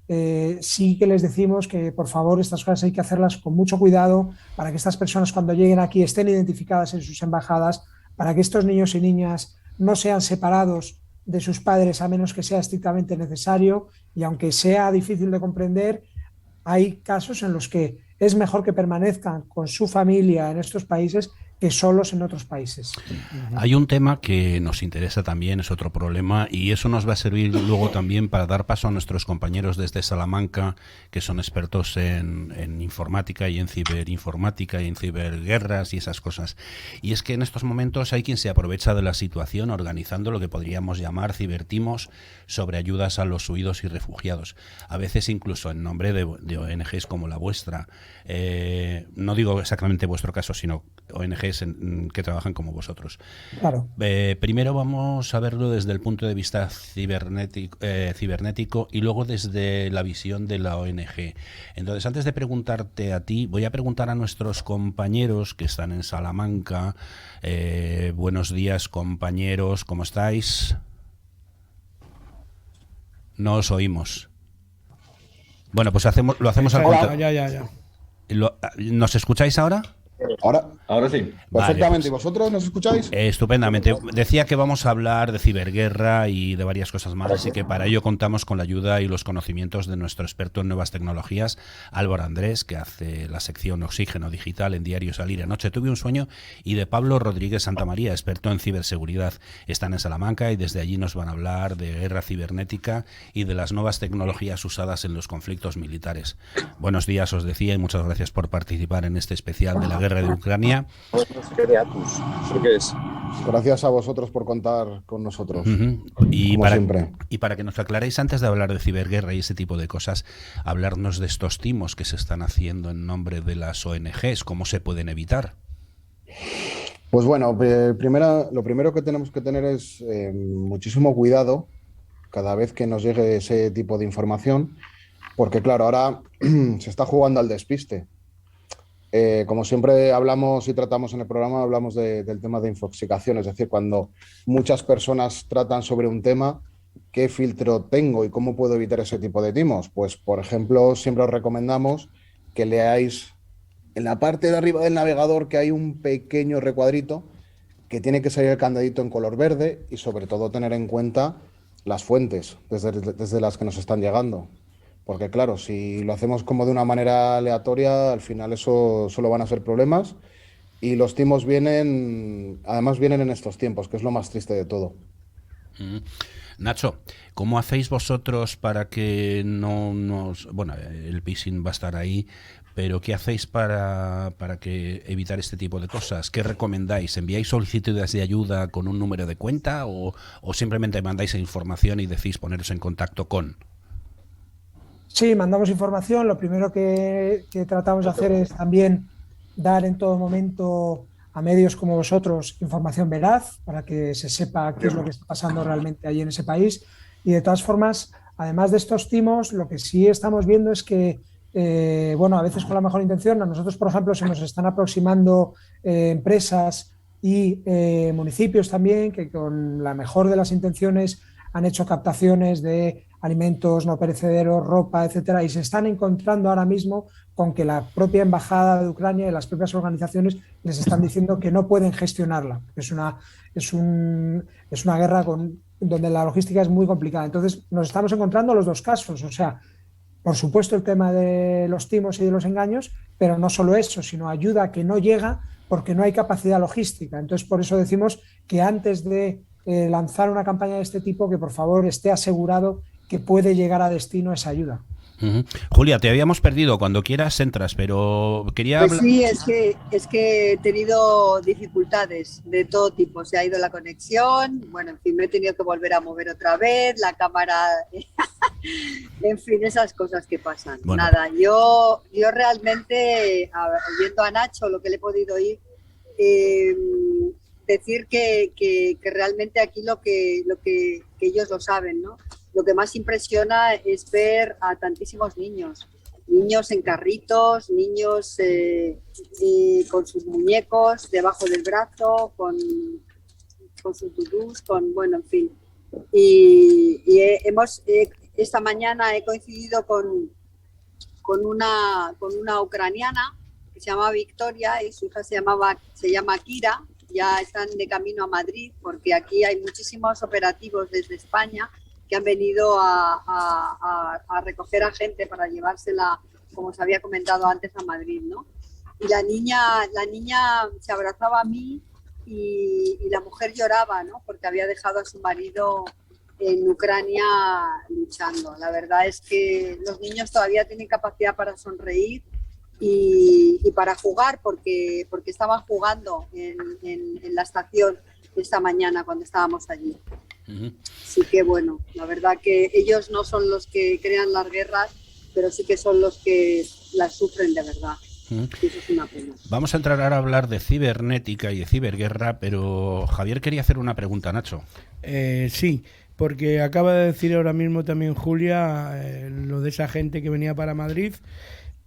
sí que les decimos que por favor estas cosas hay que hacerlas con mucho cuidado para que estas personas cuando lleguen aquí estén identificadas en sus embajadas, para que estos niños y niñas no sean separados de sus padres a menos que sea estrictamente necesario, y aunque sea difícil de comprender, hay casos en los que es mejor que permanezcan con su familia en estos países que solos en otros países. Hay un tema que nos interesa también, es otro problema, y eso nos va a servir luego también para dar paso a nuestros compañeros desde Salamanca, que son expertos en informática y en ciberinformática y en ciberguerras y esas cosas. Y es que en estos momentos hay quien se aprovecha de la situación organizando lo que podríamos llamar cibertimos sobre ayudas a los huidos y refugiados. A veces incluso en nombre de ONGs como la vuestra. No digo exactamente vuestro caso, sino ONGs que trabajan como vosotros. Claro. Primero vamos a verlo desde el punto de vista cibernético y luego desde la visión de la ONG. Entonces, antes de preguntarte a ti, voy a preguntar a nuestros compañeros que están en Salamanca. Buenos días, compañeros, ¿cómo estáis? No os oímos. Bueno, pues lo hacemos al contrario. Ya. ¿Nos escucháis ahora? Ahora sí. Perfectamente. ¿Y vosotros nos escucháis? Estupendamente. Decía que vamos a hablar de ciberguerra y de varias cosas más, así que para ello contamos con la ayuda y los conocimientos de nuestro experto en nuevas tecnologías, Álvaro Andrés, que hace la sección Oxígeno Digital en Diario Salir. Anoche tuve un sueño, y de Pablo Rodríguez Santamaría, experto en ciberseguridad. Están en Salamanca y desde allí nos van a hablar de guerra cibernética y de las nuevas tecnologías usadas en los conflictos militares. Buenos días, os decía, y muchas gracias por participar en este especial de la guerra de Ucrania. Ucrania. Gracias a vosotros por contar con nosotros, y como siempre. Y para que nos aclaréis, antes de hablar de ciberguerra y ese tipo de cosas, hablarnos de estos timos que se están haciendo en nombre de las ONGs, ¿cómo se pueden evitar? Pues bueno, lo primero que tenemos que tener es muchísimo cuidado cada vez que nos llegue ese tipo de información, porque claro, ahora se está jugando al despiste. Como siempre hablamos y tratamos en el programa, hablamos del tema de infoxicación, es decir, cuando muchas personas tratan sobre un tema, ¿qué filtro tengo y cómo puedo evitar ese tipo de timos? Pues, por ejemplo, siempre os recomendamos que leáis en la parte de arriba del navegador, que hay un pequeño recuadrito que tiene que salir el candadito en color verde y sobre todo tener en cuenta las fuentes desde las que nos están llegando. Porque claro, si lo hacemos como de una manera aleatoria, al final eso solo van a ser problemas, y los timos además vienen en estos tiempos, que es lo más triste de todo. Nacho, ¿cómo hacéis vosotros para que no nos... Bueno, el phishing va a estar ahí, pero ¿qué hacéis para que evitar este tipo de cosas? ¿Qué recomendáis? ¿Enviáis solicitudes de ayuda con un número de cuenta o simplemente mandáis información y decís poneros en contacto con...? Sí, mandamos información. Lo primero que tratamos de hacer es también dar en todo momento a medios como vosotros información veraz para que se sepa qué es lo que está pasando realmente allí en ese país. Y de todas formas, además de estos timos, lo que sí estamos viendo es que, a veces con la mejor intención, a nosotros, por ejemplo, se nos están aproximando empresas y municipios también que con la mejor de las intenciones han hecho captaciones de alimentos no perecederos, ropa, etcétera, y se están encontrando ahora mismo con que la propia embajada de Ucrania y las propias organizaciones les están diciendo que no pueden gestionarla. Es una guerra donde la logística es muy complicada. Entonces nos estamos encontrando los dos casos, o sea, por supuesto el tema de los timos y de los engaños, pero no solo eso, sino ayuda que no llega porque no hay capacidad logística. Entonces por eso decimos que antes de lanzar una campaña de este tipo, que por favor esté asegurado que puede llegar a destino esa ayuda. Julia, te habíamos perdido. Cuando quieras entras, pero quería hablar. Sí, es que he tenido dificultades de todo tipo. Se ha ido la conexión, bueno, en fin, me he tenido que volver a mover otra vez, la cámara, en fin, esas cosas que pasan. Bueno. Nada, yo realmente, oyendo a Nacho lo que le he podido oír, decir que realmente aquí lo que ellos lo saben, ¿no? Lo que más impresiona es ver a tantísimos niños en carritos, niños con sus muñecos debajo del brazo, con sus tutús, bueno, en fin. Y esta mañana he coincidido con una ucraniana que se llama Victoria y su hija se llama Kira. Ya están de camino a Madrid porque aquí hay muchísimos operativos desde España que han venido a recoger a gente para llevársela, como os había comentado antes, a Madrid, ¿no? Y la niña se abrazaba a mí y la mujer lloraba, ¿no? Porque había dejado a su marido en Ucrania luchando. La verdad es que los niños todavía tienen capacidad para sonreír y para jugar, porque estaban jugando en la estación esta mañana cuando estábamos allí. Así que bueno, la verdad que ellos no son los que crean las guerras, pero sí que son los que las sufren de verdad. Eso es una pena. Vamos a entrar ahora a hablar de cibernética y de ciberguerra, pero Javier quería hacer una pregunta, Nacho. Sí, porque acaba de decir ahora mismo también Julia lo de esa gente que venía para Madrid.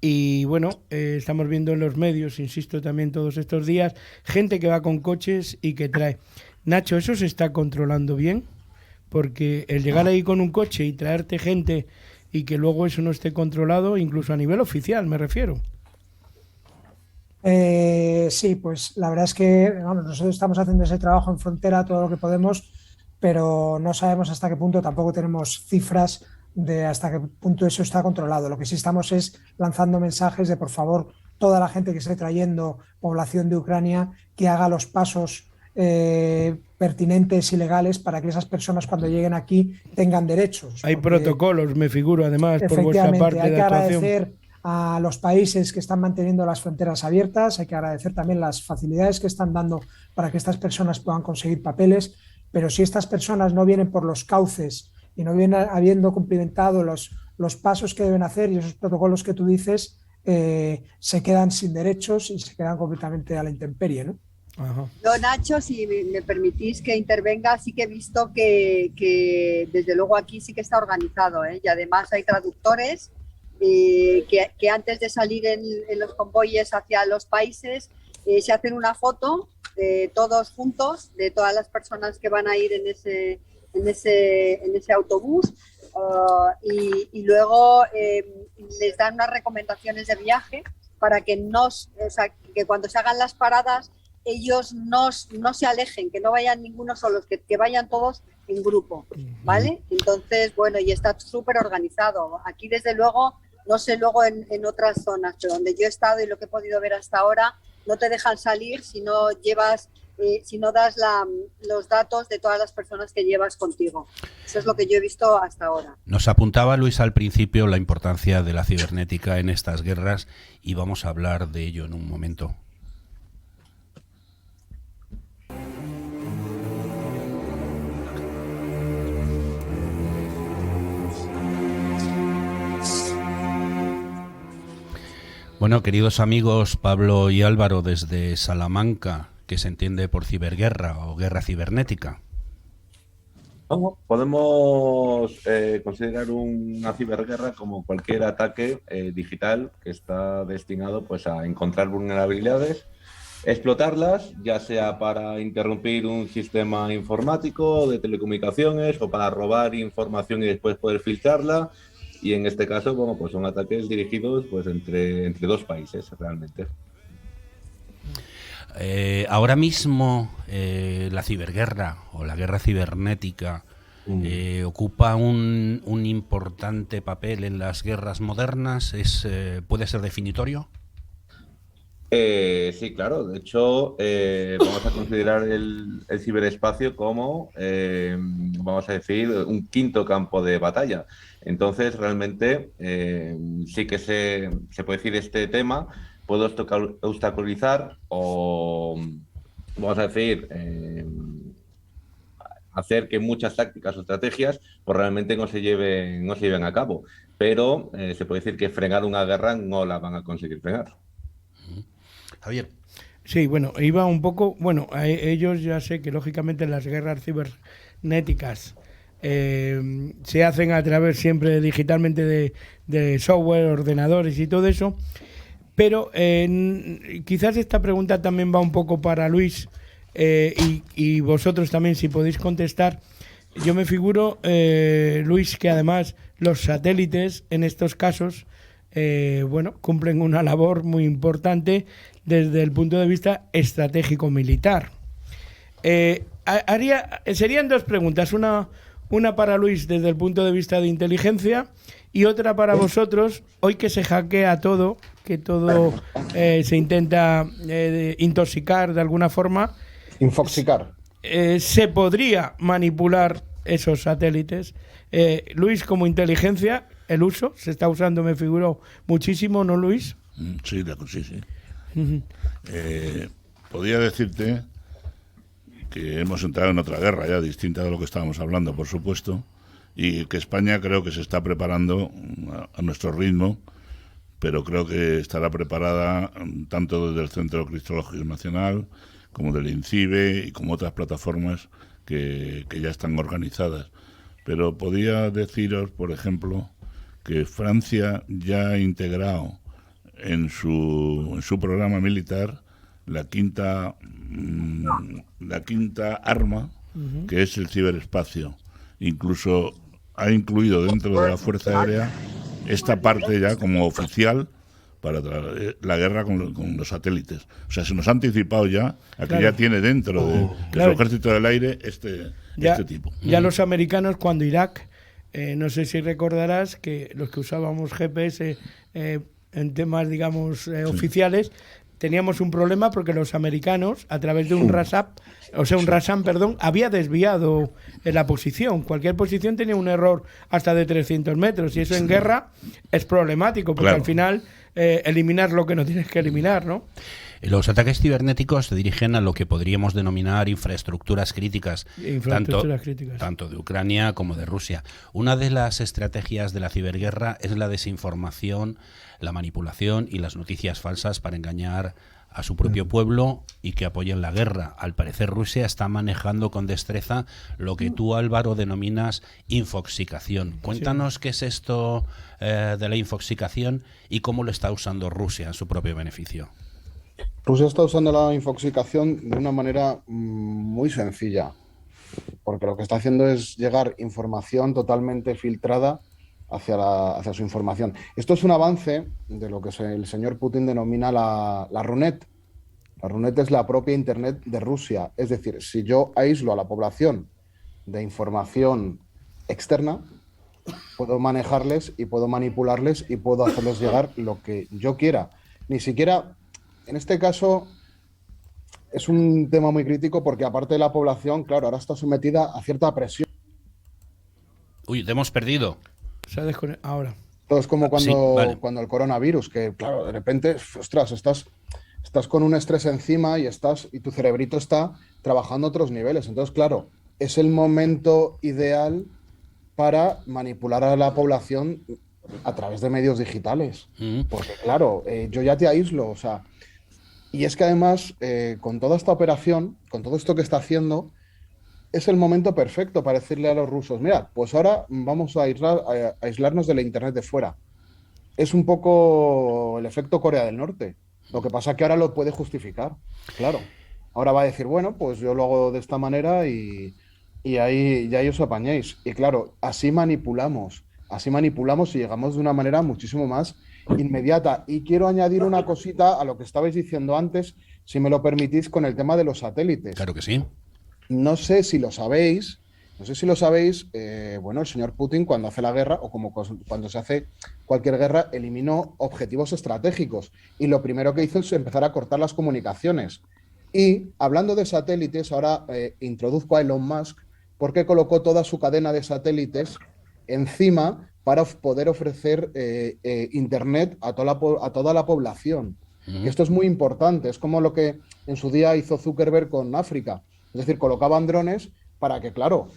Y bueno, estamos viendo en los medios, insisto también todos estos días, gente que va con coches y que trae. Nacho, ¿eso se está controlando bien? Porque el llegar ahí con un coche y traerte gente y que luego eso no esté controlado, incluso a nivel oficial, me refiero. Sí, pues la verdad es que nosotros estamos haciendo ese trabajo en frontera todo lo que podemos, pero no sabemos hasta qué punto, tampoco tenemos cifras de hasta qué punto eso está controlado. Lo que sí estamos es lanzando mensajes de, por favor, toda la gente que esté trayendo población de Ucrania, que haga los pasos pertinentes y legales para que esas personas cuando lleguen aquí tengan derechos. Hay protocolos, me figuro, además, por vuestra parte hay de que actuación. agradecer a los países que están manteniendo las fronteras abiertas, hay que agradecer también las facilidades que están dando para que estas personas puedan conseguir papeles, pero si estas personas no vienen por los cauces y no vienen habiendo cumplimentado los pasos que deben hacer y esos protocolos que tú dices, se quedan sin derechos y se quedan completamente a la intemperie, ¿no? Ajá. Yo, Nacho, si me permitís que intervenga, sí que he visto que desde luego aquí sí que está organizado, ¿eh? Y además hay traductores que antes de salir en los convoyes hacia los países se hacen una foto todos juntos de todas las personas que van a ir en ese autobús y luego les dan unas recomendaciones de viaje para que que cuando se hagan las paradas ellos no se alejen, que no vayan ninguno solos, que vayan todos en grupo, ¿vale? Entonces, bueno, y está súper organizado. Aquí, desde luego, no sé luego en otras zonas, pero donde yo he estado y lo que he podido ver hasta ahora, no te dejan salir si no das los datos de todas las personas que llevas contigo. Eso es lo que yo he visto hasta ahora. Nos apuntaba Luis al principio la importancia de la cibernética en estas guerras y vamos a hablar de ello en un momento. Bueno, queridos amigos, Pablo y Álvaro desde Salamanca, ¿qué se entiende por ciberguerra o guerra cibernética? Podemos considerar una ciberguerra como cualquier ataque digital que está destinado pues, a encontrar vulnerabilidades, explotarlas, ya sea para interrumpir un sistema informático de telecomunicaciones o para robar información y después poder filtrarla. Y en este caso, bueno, pues son ataques dirigidos pues entre dos países realmente. Ahora mismo la ciberguerra o la guerra cibernética ocupa un importante papel en las guerras modernas. ¿Puede ser definitorio? Sí, claro. De hecho, vamos a considerar el ciberespacio como, vamos a decir, un quinto campo de batalla. Entonces, realmente, sí que se puede decir este tema puede obstaculizar o, vamos a decir, hacer que muchas tácticas o estrategias pues realmente no se lleven a cabo. Pero se puede decir que frenar una guerra no la van a conseguir frenar. Javier. Sí, bueno, iba un poco, bueno, ellos ya sé que lógicamente las guerras cibernéticas se hacen a través siempre digitalmente de software, ordenadores y todo eso, pero quizás esta pregunta también va un poco para Luis y vosotros también si podéis contestar. Yo me figuro, Luis, que además los satélites en estos casos bueno, cumplen una labor muy importante desde el punto de vista estratégico-militar. Serían dos preguntas, una para Luis desde el punto de vista de inteligencia y otra para vosotros, hoy que se hackea todo, que todo se intenta intoxicar de alguna forma. Infoxicar. ¿Se podría manipular esos satélites? Luis, como inteligencia, el uso se está usando, me figuro, muchísimo, ¿no, Luis? Sí, sí. Podría decirte que hemos entrado en otra guerra ya distinta de lo que estábamos hablando, por supuesto, y que España creo que se está preparando a nuestro ritmo, pero creo que estará preparada tanto desde el Centro Cristológico Nacional como del INCIBE y como otras plataformas que ya están organizadas. Pero podría deciros, por ejemplo, que Francia ya ha integrado en su programa militar la quinta arma, que es el ciberespacio. Incluso ha incluido dentro de la Fuerza Aérea esta parte ya como oficial para la guerra con los satélites. O sea, se nos ha anticipado ya a que ya tiene dentro de su ejército del aire este tipo. Ya los americanos, cuando Irak, no sé si recordarás que los que usábamos GPS en temas, digamos, oficiales, teníamos un problema porque los americanos, a través de un RASAM, había desviado la posición. Cualquier posición tenía un error hasta de 300 metros, y eso en guerra es problemático, porque al final eliminar lo que no tienes que eliminar, ¿no? Los ataques cibernéticos se dirigen a lo que podríamos denominar infraestructuras críticas, tanto de Ucrania como de Rusia. Una de las estrategias de la ciberguerra es la desinformación, la manipulación y las noticias falsas para engañar a su propio pueblo y que apoyen la guerra. Al parecer Rusia está manejando con destreza lo que tú, Álvaro, denominas infoxicación. Cuéntanos qué es esto de la infoxicación y cómo lo está usando Rusia en su propio beneficio. Rusia está usando la infoxicación de una manera muy sencilla, porque lo que está haciendo es llegar información totalmente filtrada hacia su información. Esto es un avance de lo que el señor Putin denomina la Runet. La Runet es la propia Internet de Rusia. Es decir, si yo aíslo a la población de información externa, puedo manejarles y puedo manipularles y puedo hacerles llegar lo que yo quiera. Ni siquiera... En este caso es un tema muy crítico porque aparte de la población, claro, ahora está sometida a cierta presión. Uy, te hemos perdido. Se ha desconectado ahora. Todo es como cuando el coronavirus, que claro, de repente, ostras, estás con un estrés encima y tu cerebrito está trabajando a otros niveles. Entonces, claro, es el momento ideal para manipular a la población a través de medios digitales. Porque claro, yo ya te aíslo, o sea... Y es que además, con toda esta operación, con todo esto que está haciendo, es el momento perfecto para decirle a los rusos, mira, pues ahora vamos a aislarnos de la Internet de fuera. Es un poco el efecto Corea del Norte. Lo que pasa es que ahora lo puede justificar, claro. Ahora va a decir, bueno, pues yo lo hago de esta manera y ahí ya os apañéis. Y claro, así manipulamos y llegamos de una manera muchísimo más inmediata. Y quiero añadir una cosita a lo que estabais diciendo antes, si me lo permitís, con el tema de los satélites. Claro que sí. No sé si lo sabéis, bueno, el señor Putin cuando hace la guerra, o como cuando se hace cualquier guerra, eliminó objetivos estratégicos. Y lo primero que hizo es empezar a cortar las comunicaciones. Y hablando de satélites, ahora introduzco a Elon Musk, porque colocó toda su cadena de satélites encima para poder ofrecer Internet a toda la población. Y esto es muy importante, es como lo que en su día hizo Zuckerberg con África. Es decir, colocaban drones para que, claro,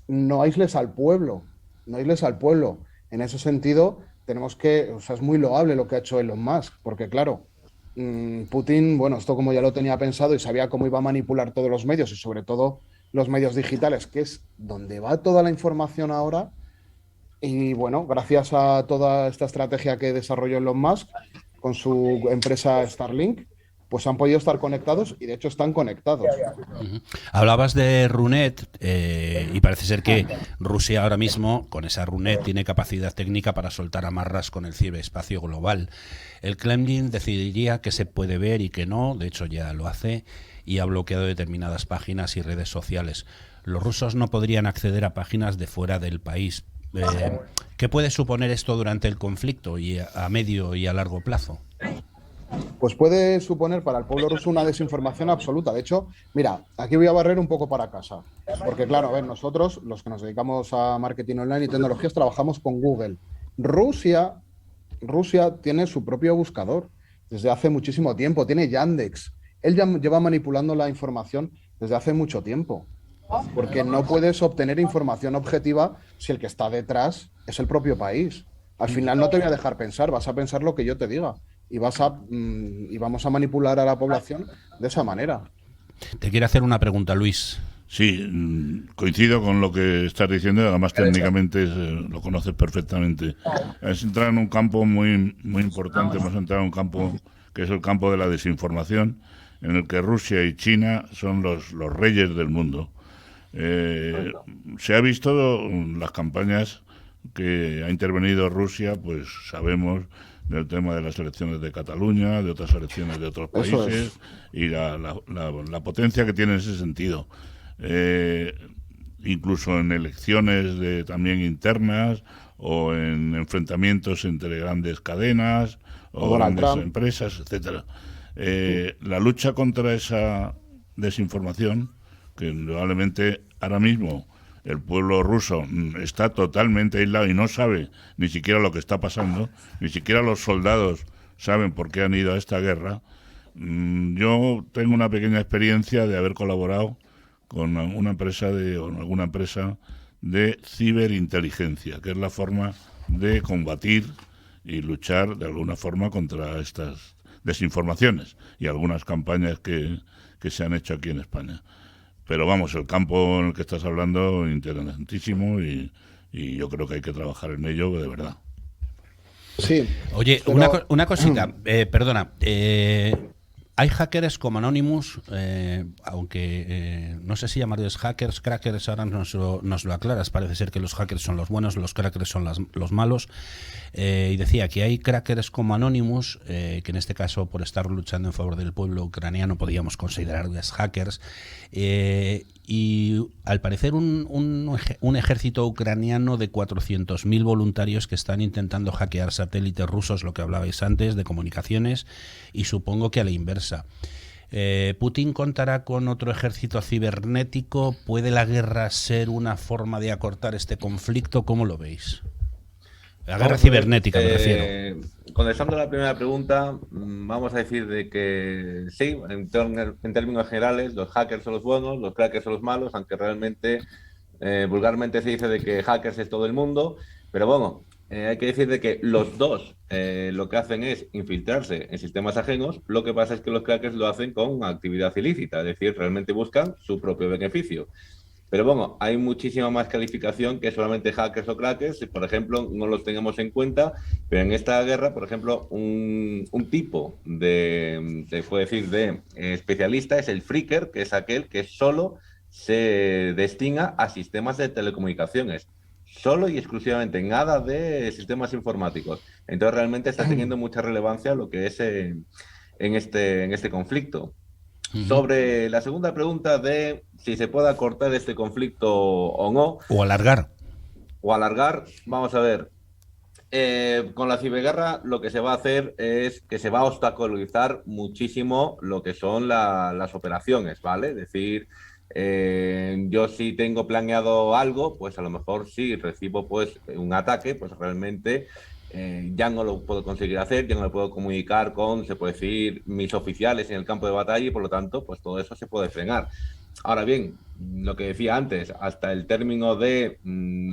no aísles al pueblo. En ese sentido, es muy loable lo que ha hecho Elon Musk, porque claro, Putin, bueno, esto como ya lo tenía pensado y sabía cómo iba a manipular todos los medios y sobre todo los medios digitales, que es donde va toda la información ahora. Y bueno, gracias a toda esta estrategia que desarrolló Elon Musk con su empresa Starlink, pues han podido estar conectados y de hecho están conectados. Hablabas de Runet y parece ser que Rusia ahora mismo con esa Runet tiene capacidad técnica para soltar amarras con el ciberespacio global. El Kremlin decidiría qué se puede ver y qué no, de hecho ya lo hace, y ha bloqueado determinadas páginas y redes sociales. Los rusos no podrían acceder a páginas de fuera del país. ¿Qué puede suponer esto durante el conflicto y a medio y a largo plazo? Pues puede suponer para el pueblo ruso una desinformación absoluta. De hecho, mira, aquí voy a barrer un poco para casa. Porque claro, a ver, nosotros, los que nos dedicamos a marketing online y tecnologías, trabajamos con Google. Rusia tiene su propio buscador desde hace muchísimo tiempo. Tiene Yandex. Él ya lleva manipulando la información desde hace mucho tiempo. Porque no puedes obtener información objetiva si el que está detrás es el propio país. Al final no te voy a dejar pensar, vas a pensar lo que yo te diga. Y vamos a manipular a la población de esa manera. Te quiero hacer una pregunta, Luis. Sí, coincido con lo que estás diciendo, además técnicamente lo conoces perfectamente. Es entrar en un campo muy, muy importante, hemos entrado en un campo que es el campo de la desinformación, en el que Rusia y China son los reyes del mundo. Se ha visto las campañas que ha intervenido Rusia, pues sabemos del tema de las elecciones de Cataluña, de otras elecciones de otros países y la potencia que tiene en ese sentido. Incluso en elecciones también internas o en enfrentamientos entre grandes cadenas o grandes empresas, etcétera. La lucha contra esa desinformación, que indudablemente ahora mismo el pueblo ruso está totalmente aislado y no sabe ni siquiera lo que está pasando, ni siquiera los soldados saben por qué han ido a esta guerra. Yo tengo una pequeña experiencia de haber colaborado con alguna empresa de ciberinteligencia, que es la forma de combatir y luchar de alguna forma contra estas desinformaciones y algunas campañas que se han hecho aquí en España. Pero vamos, el campo en el que estás hablando es interesantísimo y yo creo que hay que trabajar en ello de verdad. Sí. Oye, pero... una cosita, perdona. Hay hackers como Anonymous, aunque no sé si llamarlos hackers, crackers, ahora nos lo aclaras. Parece ser que los hackers son los buenos, los crackers son los malos. Y decía que hay crackers como Anonymous, que en este caso, por estar luchando en favor del pueblo ucraniano, podríamos considerarles hackers. Y al parecer un ejército ucraniano de 400.000 voluntarios que están intentando hackear satélites rusos, lo que hablabais antes, de comunicaciones, y supongo que a la inversa. ¿Putin contará con otro ejército cibernético? ¿Puede la guerra ser una forma de acortar este conflicto? ¿Cómo lo veis? La guerra cibernética, me refiero. Contestando la primera pregunta, vamos a decir de que sí, en términos generales, los hackers son los buenos, los crackers son los malos, aunque realmente, vulgarmente se dice de que hackers es todo el mundo, pero bueno, hay que decir de que los dos lo que hacen es infiltrarse en sistemas ajenos. Lo que pasa es que los crackers lo hacen con actividad ilícita, es decir, realmente buscan su propio beneficio. Pero bueno, hay muchísima más calificación que solamente hackers o crackers. Por ejemplo, no los tengamos en cuenta, pero en esta guerra, por ejemplo, un tipo se puede decir, de especialista es el freaker, que es aquel que solo se destina a sistemas de telecomunicaciones. Solo y exclusivamente, nada de sistemas informáticos. Entonces realmente está teniendo mucha relevancia lo que es en este conflicto. Sobre la segunda pregunta de si se puede acortar este conflicto o no. O alargar. Vamos a ver. Con la ciberguerra lo que se va a hacer es que se va a obstaculizar muchísimo lo que son las operaciones, ¿vale? Es decir, yo si tengo planeado algo, pues a lo mejor si recibo pues un ataque, pues realmente ya no lo puedo conseguir hacer, ya no lo puedo comunicar con, se puede decir, mis oficiales en el campo de batalla, y por lo tanto, pues todo eso se puede frenar. Ahora bien, lo que decía antes, hasta el término de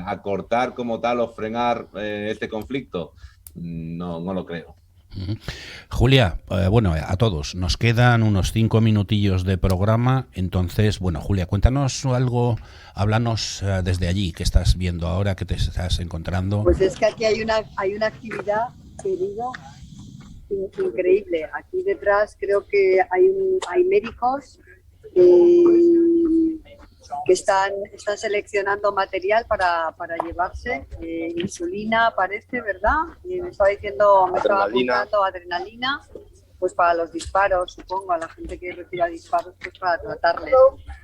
acortar como tal o frenar este conflicto, no lo creo. Julia, bueno, a todos, nos quedan unos 5 minutillos de programa, entonces, bueno, Julia, cuéntanos algo, háblanos desde allí, ¿qué estás viendo ahora, qué te estás encontrando? Pues es que aquí hay una actividad, querido, increíble. Aquí detrás creo que hay médicos que están seleccionando material para llevarse, insulina parece, ¿verdad? Y me estaba apuntando adrenalina, pues para los disparos, supongo, a la gente que reciba disparos, pues para tratarles.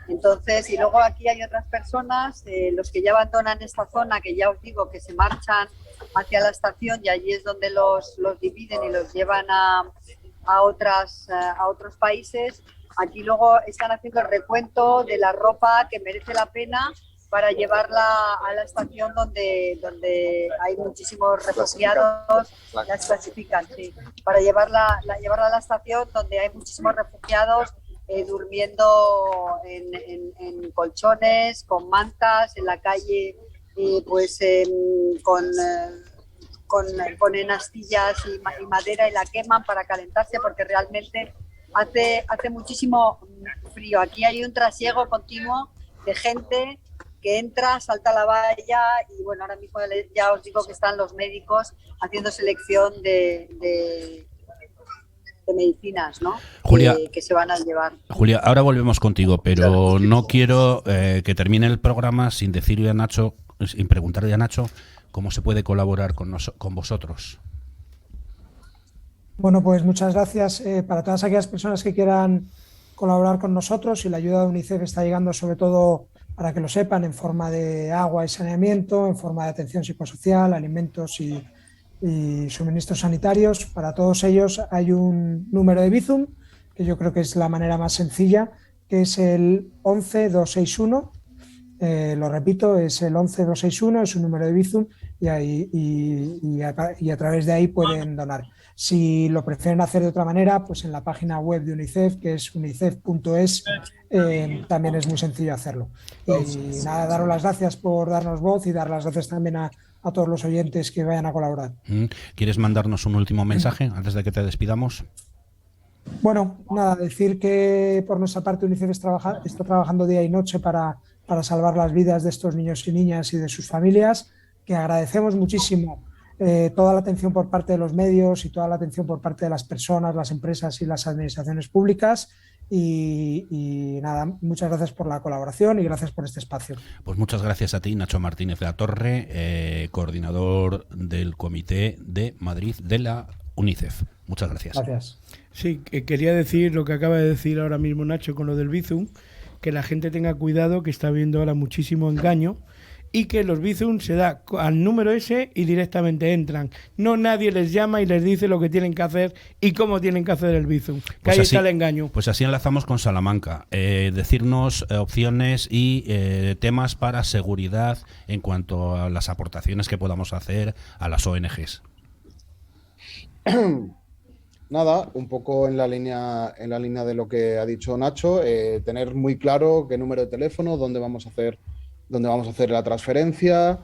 Entonces, y luego aquí hay otras personas, los que ya abandonan esta zona, que ya os digo que se marchan hacia la estación, y allí es donde los dividen y los llevan a otros países. Aquí luego están haciendo el recuento de la ropa que merece la pena para llevarla a la estación donde hay muchísimos refugiados, las clasifican, sí, para llevarla a la estación donde hay muchísimos refugiados durmiendo en colchones, con mantas, en la calle, ponen astillas y madera y la queman para calentarse, porque realmente hace muchísimo frío. Aquí hay un trasiego continuo de gente que entra, salta la valla, y bueno, ahora mismo ya os digo que están los médicos haciendo selección de medicinas, ¿no? Julia, que se van a llevar. Julia, ahora volvemos contigo, pero no quiero que termine el programa sin decirle a Nacho, sin preguntarle a Nacho cómo se puede colaborar con vosotros. Bueno, pues muchas gracias para todas aquellas personas que quieran colaborar con nosotros, y la ayuda de UNICEF está llegando sobre todo, para que lo sepan, en forma de agua y saneamiento, en forma de atención psicosocial, alimentos y suministros sanitarios. Para todos ellos hay un número de Bizum que yo creo que es la manera más sencilla, que es el 11261. Lo repito, es el 11261, es un número de Bizum y a través de ahí pueden donar. Si lo prefieren hacer de otra manera, pues en la página web de UNICEF, que es unicef.es, también es muy sencillo hacerlo. Y nada, daros las gracias por darnos voz y dar las gracias también a todos los oyentes que vayan a colaborar. ¿Quieres mandarnos un último mensaje antes de que te despidamos? Bueno, nada, decir que por nuestra parte UNICEF está trabajando día y noche para salvar las vidas de estos niños y niñas y de sus familias, que agradecemos muchísimo toda la atención por parte de los medios y toda la atención por parte de las personas, las empresas y las administraciones públicas. Y nada, muchas gracias por la colaboración y gracias por este espacio. Pues muchas gracias a ti, Nacho Martínez de la Torre, coordinador del Comité de Madrid de la UNICEF. Muchas gracias. Gracias. Sí, quería decir lo que acaba de decir ahora mismo Nacho con lo del Bizum, que la gente tenga cuidado, que está habiendo ahora muchísimo engaño y que los Bizum se da al número ese y directamente entran. No nadie les llama y les dice lo que tienen que hacer y cómo tienen que hacer el Bizum. Que Pues ahí así, está el engaño. Pues así enlazamos con Salamanca. Decirnos opciones y temas para seguridad en cuanto a las aportaciones que podamos hacer a las ONGs. Nada, un poco en la línea de lo que ha dicho Nacho, tener muy claro qué número de teléfono, dónde vamos a hacer la transferencia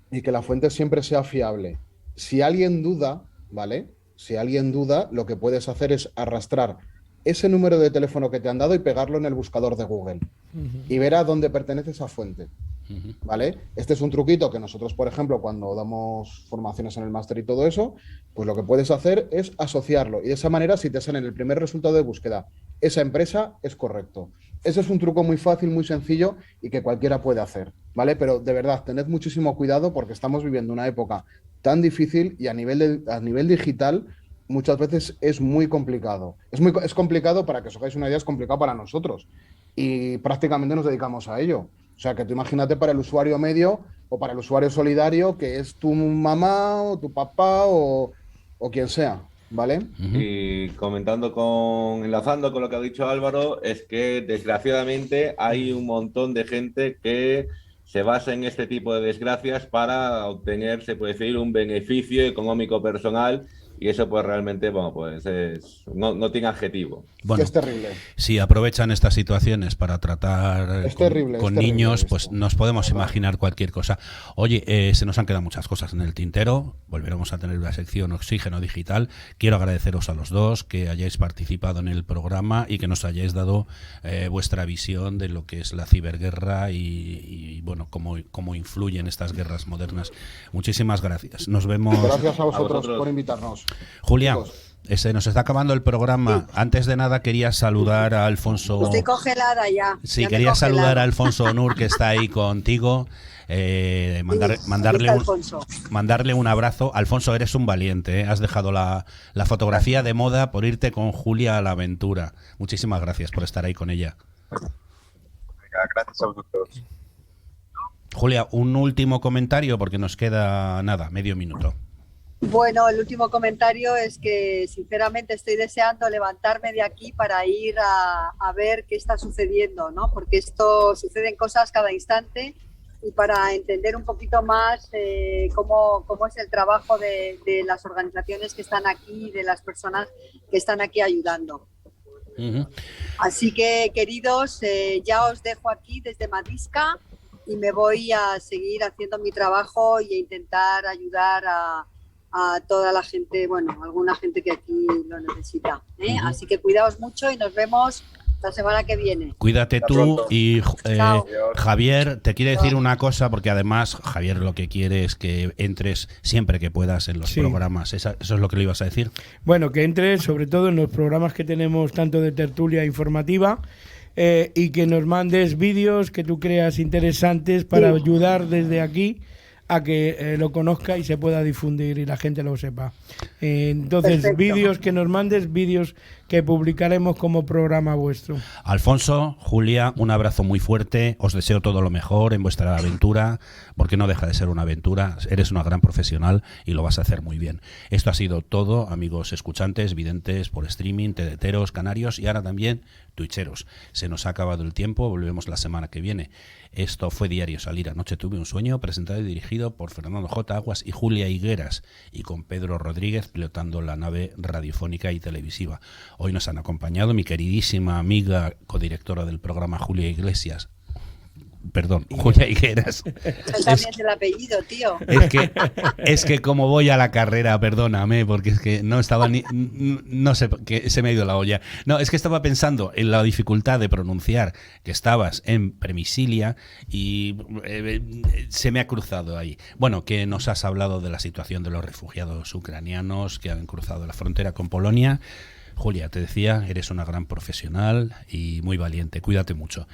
y que la fuente siempre sea fiable. Si alguien duda, ¿vale? Si alguien duda, lo que puedes hacer es arrastrar ese número de teléfono que te han dado y pegarlo en el buscador de Google y ver a dónde pertenece esa fuente. ¿Vale? Este es un truquito que nosotros, por ejemplo, cuando damos formaciones en el máster y todo eso, pues lo que puedes hacer es asociarlo. Y de esa manera, si te sale en el primer resultado de búsqueda, esa empresa es correcto. Ese es un truco muy fácil, muy sencillo y que cualquiera puede hacer, ¿vale? Pero de verdad, tened muchísimo cuidado porque estamos viviendo una época tan difícil y a nivel digital muchas veces es muy complicado. Es complicado, para que os hagáis una idea, es complicado para nosotros. Y prácticamente nos dedicamos a ello. O sea, que tú imagínate para el usuario medio o para el usuario solidario, que es tu mamá o tu papá o quien sea, ¿vale? Y enlazando con lo que ha dicho Álvaro, es que desgraciadamente hay un montón de gente que se basa en este tipo de desgracias para obtener, se puede decir, un beneficio económico personal. Y eso pues realmente, bueno, pues no tiene adjetivo. Bueno, es terrible. Si aprovechan estas situaciones para tratar con niños, pues nos podemos imaginar cualquier cosa. Oye, se nos han quedado muchas cosas en el tintero. Volveremos a tener una sección Oxígeno Digital. Quiero agradeceros a los dos que hayáis participado en el programa y que nos hayáis dado vuestra visión de lo que es la ciberguerra y bueno, cómo influyen estas guerras modernas. Muchísimas gracias. Nos vemos. Gracias a vosotros por invitarnos. Julia, nos está acabando el programa. Sí. Antes de nada quería saludar a Alfonso. Estoy congelada ya. Sí, ya quería saludar a Alfonso Onur, que está ahí contigo. Mandarle un abrazo. Alfonso, eres un valiente, ¿eh? Has dejado la fotografía de moda por irte con Julia a la aventura. Muchísimas gracias por estar ahí con ella. Gracias a vosotros. Julia, un último comentario porque nos queda medio minuto. Bueno, el último comentario es que sinceramente estoy deseando levantarme de aquí para ir a ver qué está sucediendo, ¿no? Porque esto suceden cosas cada instante y para entender un poquito más cómo es el trabajo de las organizaciones que están aquí, de las personas que están aquí ayudando. Así que, queridos, ya os dejo aquí desde Madisca y me voy a seguir haciendo mi trabajo y a intentar ayudar a toda la gente, bueno, alguna gente que aquí lo necesita, ¿eh? Así que cuidaos mucho y nos vemos la semana que viene. Cuídate tú y Javier te quiere decir una cosa, porque además Javier lo que quiere es que entres siempre que puedas en los programas. ¿Eso es lo que le ibas a decir? Bueno, que entres sobre todo en los programas que tenemos tanto de tertulia informativa y que nos mandes vídeos que tú creas interesantes para ayudar desde aquí a que lo conozca y se pueda difundir y la gente lo sepa. Entonces, vídeos que nos mandes, vídeos que publicaremos como programa vuestro. Alfonso, Julia, un abrazo muy fuerte, os deseo todo lo mejor en vuestra aventura, porque no deja de ser una aventura, eres una gran profesional y lo vas a hacer muy bien. Esto ha sido todo, amigos escuchantes, videntes por streaming, tedeteros, canarios y ahora también twitcheros. Se nos ha acabado el tiempo, volvemos la semana que viene. Esto fue Diario Salir. Anoche tuve un sueño, presentado y dirigido por Fernando J. Aguas y Julia Higueras, y con Pedro Rodríguez pilotando la nave radiofónica y televisiva. Hoy nos han acompañado mi queridísima amiga, codirectora del programa, Julia Higueras. También el apellido, tío. Es que como voy a la carrera, perdóname, porque es que no estaba no sé, que se me ha ido la olla. No, es que estaba pensando en la dificultad de pronunciar que estabas en Premisilia y se me ha cruzado ahí. Bueno, que nos has hablado de la situación de los refugiados ucranianos que han cruzado la frontera con Polonia. Julia, te decía, eres una gran profesional y muy valiente. Cuídate mucho.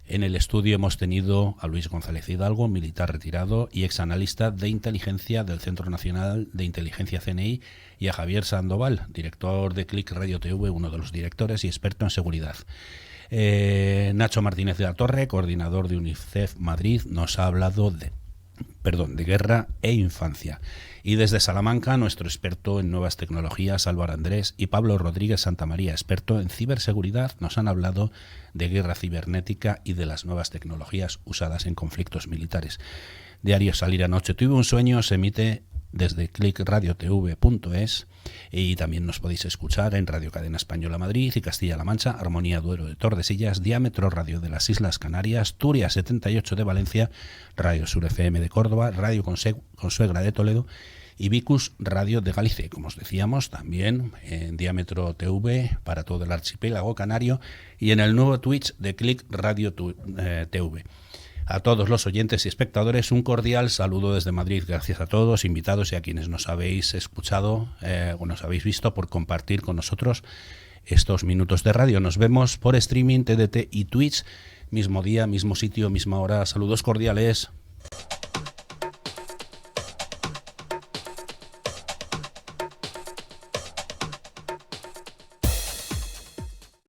En el estudio hemos tenido a Luis González Hidalgo, militar retirado y exanalista de inteligencia del Centro Nacional de Inteligencia CNI, y a Javier Sandoval, director de Click Radio TV, uno de los directores y experto en seguridad. Nacho Martínez de la Torre, coordinador de UNICEF Madrid, nos ha hablado de guerra e infancia. Y desde Salamanca, nuestro experto en nuevas tecnologías, Álvaro Andrés, y Pablo Rodríguez Santamaría, experto en ciberseguridad, nos han hablado de guerra cibernética y de las nuevas tecnologías usadas en conflictos militares. Diario Salir. Anoche tuve un sueño se emite desde clickradiotv.es y también nos podéis escuchar en Radio Cadena Española Madrid y Castilla-La Mancha, Armonía Duero de Tordesillas, Diámetro Radio de las Islas Canarias, Turia 78 de Valencia, Radio Sur FM de Córdoba, Radio Consuegra de Toledo y Vicus Radio de Galicia. Como os decíamos, también en Diámetro TV para todo el archipiélago canario y en el nuevo Twitch de Click Radio TV. A todos los oyentes y espectadores, un cordial saludo desde Madrid. Gracias a todos, invitados y a quienes nos habéis escuchado o nos habéis visto por compartir con nosotros estos minutos de radio. Nos vemos por streaming, TDT y Twitch, mismo día, mismo sitio, misma hora. Saludos cordiales.